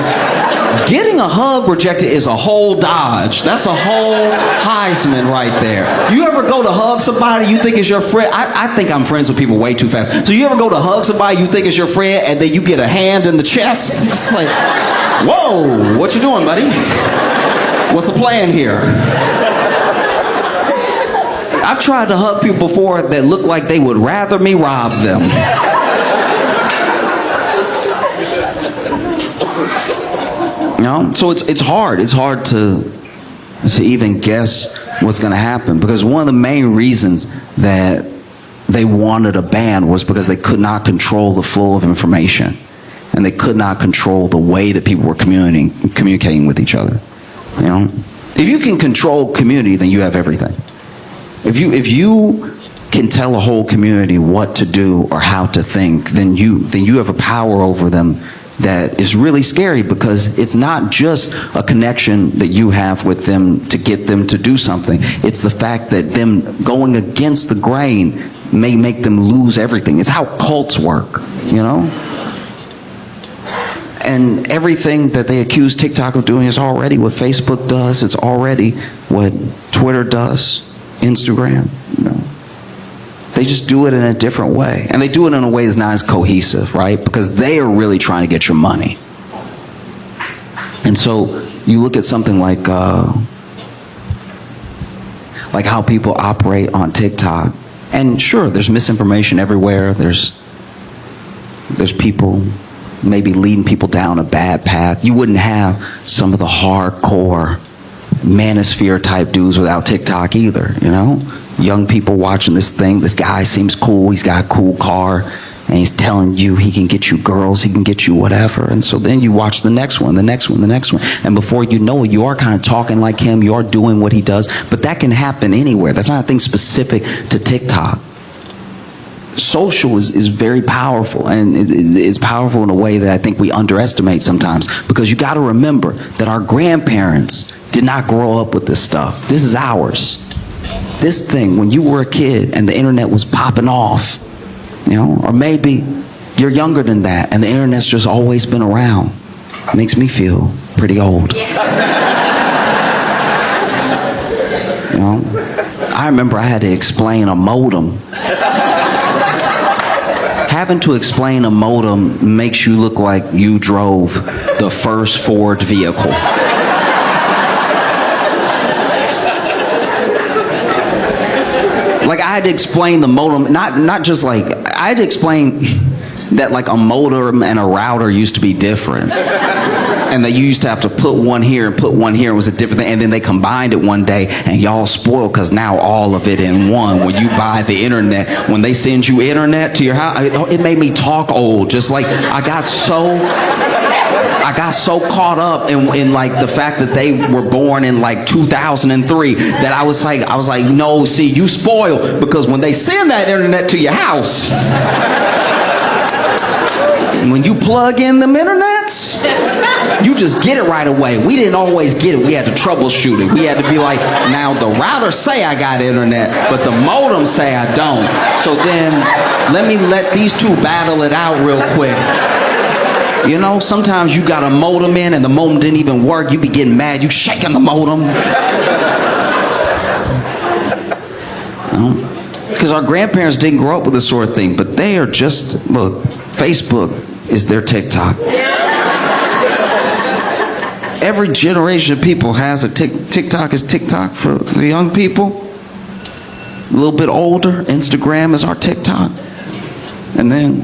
Getting a hug rejected is a whole dodge. That's a whole Heisman right there. You ever go to hug somebody you think is your friend? I think I'm friends with people way too fast. So you ever go to hug somebody you think is your friend, and then you get a hand in the chest? It's like, whoa, what you doing, buddy? What's the plan here? I've tried to hug people before that look like they would rather me rob them. You know? So it's hard. It's hard to even guess what's going to happen, because one of the main reasons that they wanted a ban was because they could not control the flow of information. And they could not control the way that people were communicating with each other. You know, if you can control community, then you have everything. If you can tell a whole community what to do or how to think, then you have a power over them that is really scary, because it's not just a connection that you have with them to get them to do something. It's the fact that them going against the grain may make them lose everything. It's how cults work, you know? And everything that they accuse TikTok of doing is already what Facebook does. It's already what Twitter does, Instagram. You know, they just do it in a different way, and they do it in a way that's not as cohesive, right? Because they are really trying to get your money. And so you look at something like how people operate on TikTok, and sure, there's misinformation everywhere. There's people maybe leading people down a bad path. You wouldn't have some of the hardcore manosphere type dudes without TikTok either, you know? Young people watching this thing, this guy seems cool, he's got a cool car, and he's telling you he can get you girls, he can get you whatever. And so then you watch the next one, the next one, the next one. And before you know it, you are kind of talking like him, you are doing what he does, but that can happen anywhere. That's not a thing specific to TikTok. Social is very powerful, and it's powerful in a way that I think we underestimate sometimes, because you got to remember that our grandparents did not grow up with this stuff. This is ours. This thing, when you were a kid and the internet was popping off, you know, or maybe you're younger than that and the internet's just always been around. It makes me feel pretty old. You know, I remember I had to explain a modem. Having to explain a modem makes you look like you drove the first Ford vehicle. Like, I had to explain the modem, not just like, I had to explain that like a modem and a router used to be different. And that you used to have to put one here and put one here. It was a different thing. And then they combined it one day, and y'all spoiled because now all of it in one. When you buy the internet, when they send you internet to your house, it made me talk old. Just like I got so caught up in like the fact that they were born in like 2003 that I was like, no, see, you spoiled, because when they send that internet to your house, when you plug in them internets, you just get it right away. We didn't always get it. We had to troubleshoot it. We had to be like, now the router say I got internet, but the modem say I don't. So then let these two battle it out real quick. You know, sometimes you got a modem in and the modem didn't even work. You be getting mad. You shaking the modem. Because our grandparents didn't grow up with this sort of thing, but they are just, look, Facebook is their TikTok. Every generation of people has a TikTok is TikTok for the young people. A little bit older, Instagram is our TikTok. And then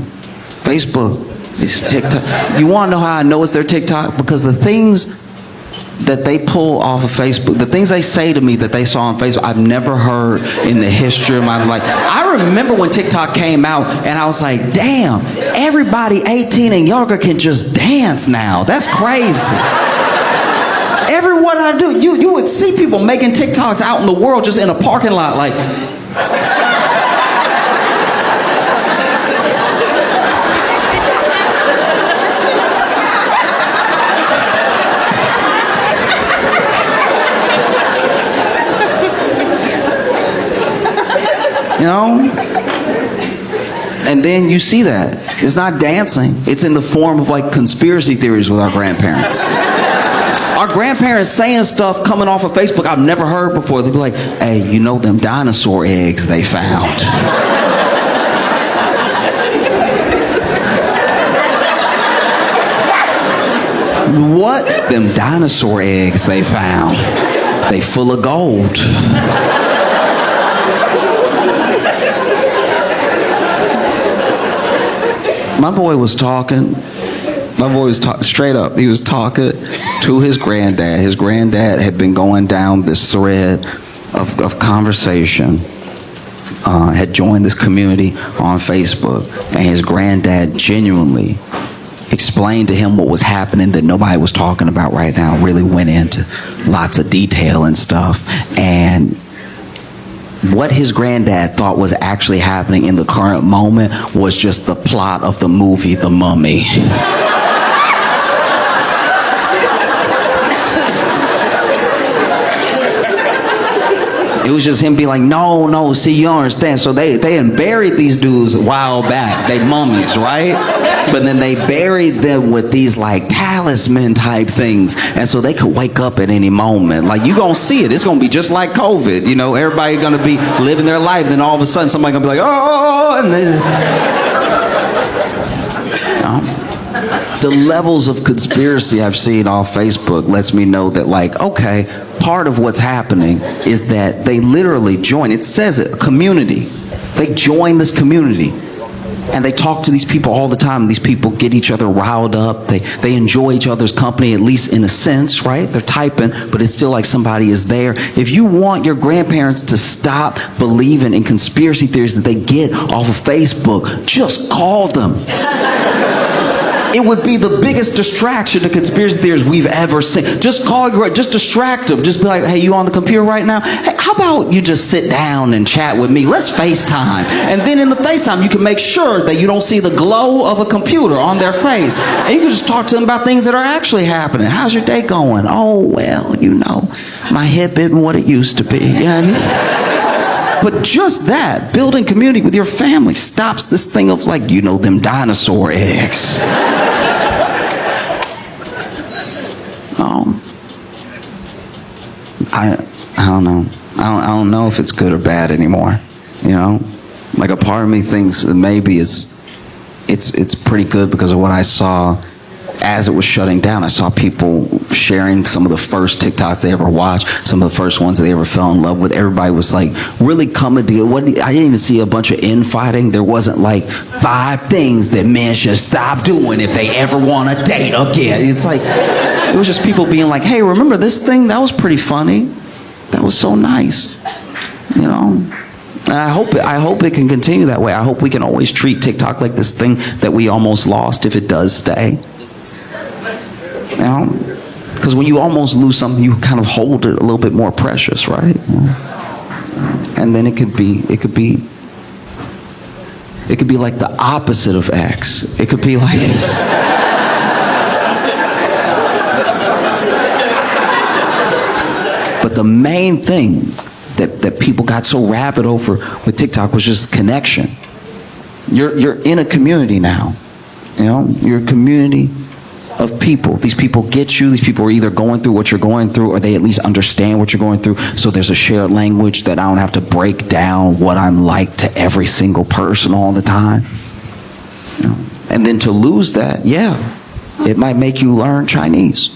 Facebook is TikTok. You want to know how I know it's their TikTok? Because the things that they pull off of Facebook, the things they say to me that they saw on Facebook, I've never heard in the history of my life. I remember when TikTok came out, and I was like, damn, everybody 18 and younger can just dance now. That's crazy. Everyone I do, you would see people making TikToks out in the world just in a parking lot, like. You know? And then you see that. It's not dancing. It's in the form of like conspiracy theories with our grandparents. Our grandparents saying stuff coming off of Facebook I've never heard before. They'd be like, hey, you know them dinosaur eggs they found? What? Them dinosaur eggs they found. They full of gold. My boy was talking. Straight up. He was talking to his granddad. His granddad had been going down this thread of conversation. Had joined this community on Facebook, and his granddad genuinely explained to him what was happening that nobody was talking about right now. Really went into lots of detail and stuff, and what his granddad thought was actually happening in the current moment was just the plot of the movie The Mummy. It was just him being like, no, see, you don't understand. So they had buried these dudes a while back. They mummies, right? But then they buried them with these like talisman type things. And so they could wake up at any moment. Like, you gonna see it. It's gonna be just like COVID. You know, everybody gonna be living their life. Then all of a sudden somebody gonna be like, oh, and then... The levels of conspiracy I've seen off Facebook lets me know that, like, okay, part of what's happening is that they literally join. It says it, a community. They join this community. And they talk to these people all the time. These people get each other riled up. They enjoy each other's company, at least in a sense, right? They're typing, but it's still like somebody is there. If you want your grandparents to stop believing in conspiracy theories that they get off of Facebook, just call them. It would be the biggest distraction to conspiracy theories we've ever seen. Just call, just distract them. Just be like, hey, you on the computer right now? Hey, how about you just sit down and chat with me? Let's FaceTime. And then in the FaceTime, you can make sure that you don't see the glow of a computer on their face. And you can just talk to them about things that are actually happening. How's your day going? Oh, well, you know, my hip isn't what it used to be. You know what I mean? But just that, building community with your family, stops this thing of like, you know, them dinosaur eggs. I don't know. I don't know if it's good or bad anymore. You know, like a part of me thinks that maybe it's pretty good because of what I saw as it was shutting down, I saw people sharing some of the first TikToks they ever watched, some of the first ones they ever fell in love with. Everybody was like really coming together. I didn't even see a bunch of infighting. There wasn't like 5 things that men should stop doing if they ever want to date again. It's like, it was just people being like, hey, remember this thing? That was pretty funny. That was so nice. You know? And I hope it can continue that way. I hope we can always treat TikTok like this thing that we almost lost if it does stay. You know? Because when you almost lose something, you kind of hold it a little bit more precious, right? And then it could be like the opposite of X. It could be like but the main thing that people got so rabid over with TikTok was just connection. You're in a community now. You know, you're a community of people. These people get you. These people are either going through what you're going through, or they at least understand what you're going through. So there's a shared language that I don't have to break down what I'm like to every single person all the time. You know? And then to lose that, yeah, it might make you learn Chinese.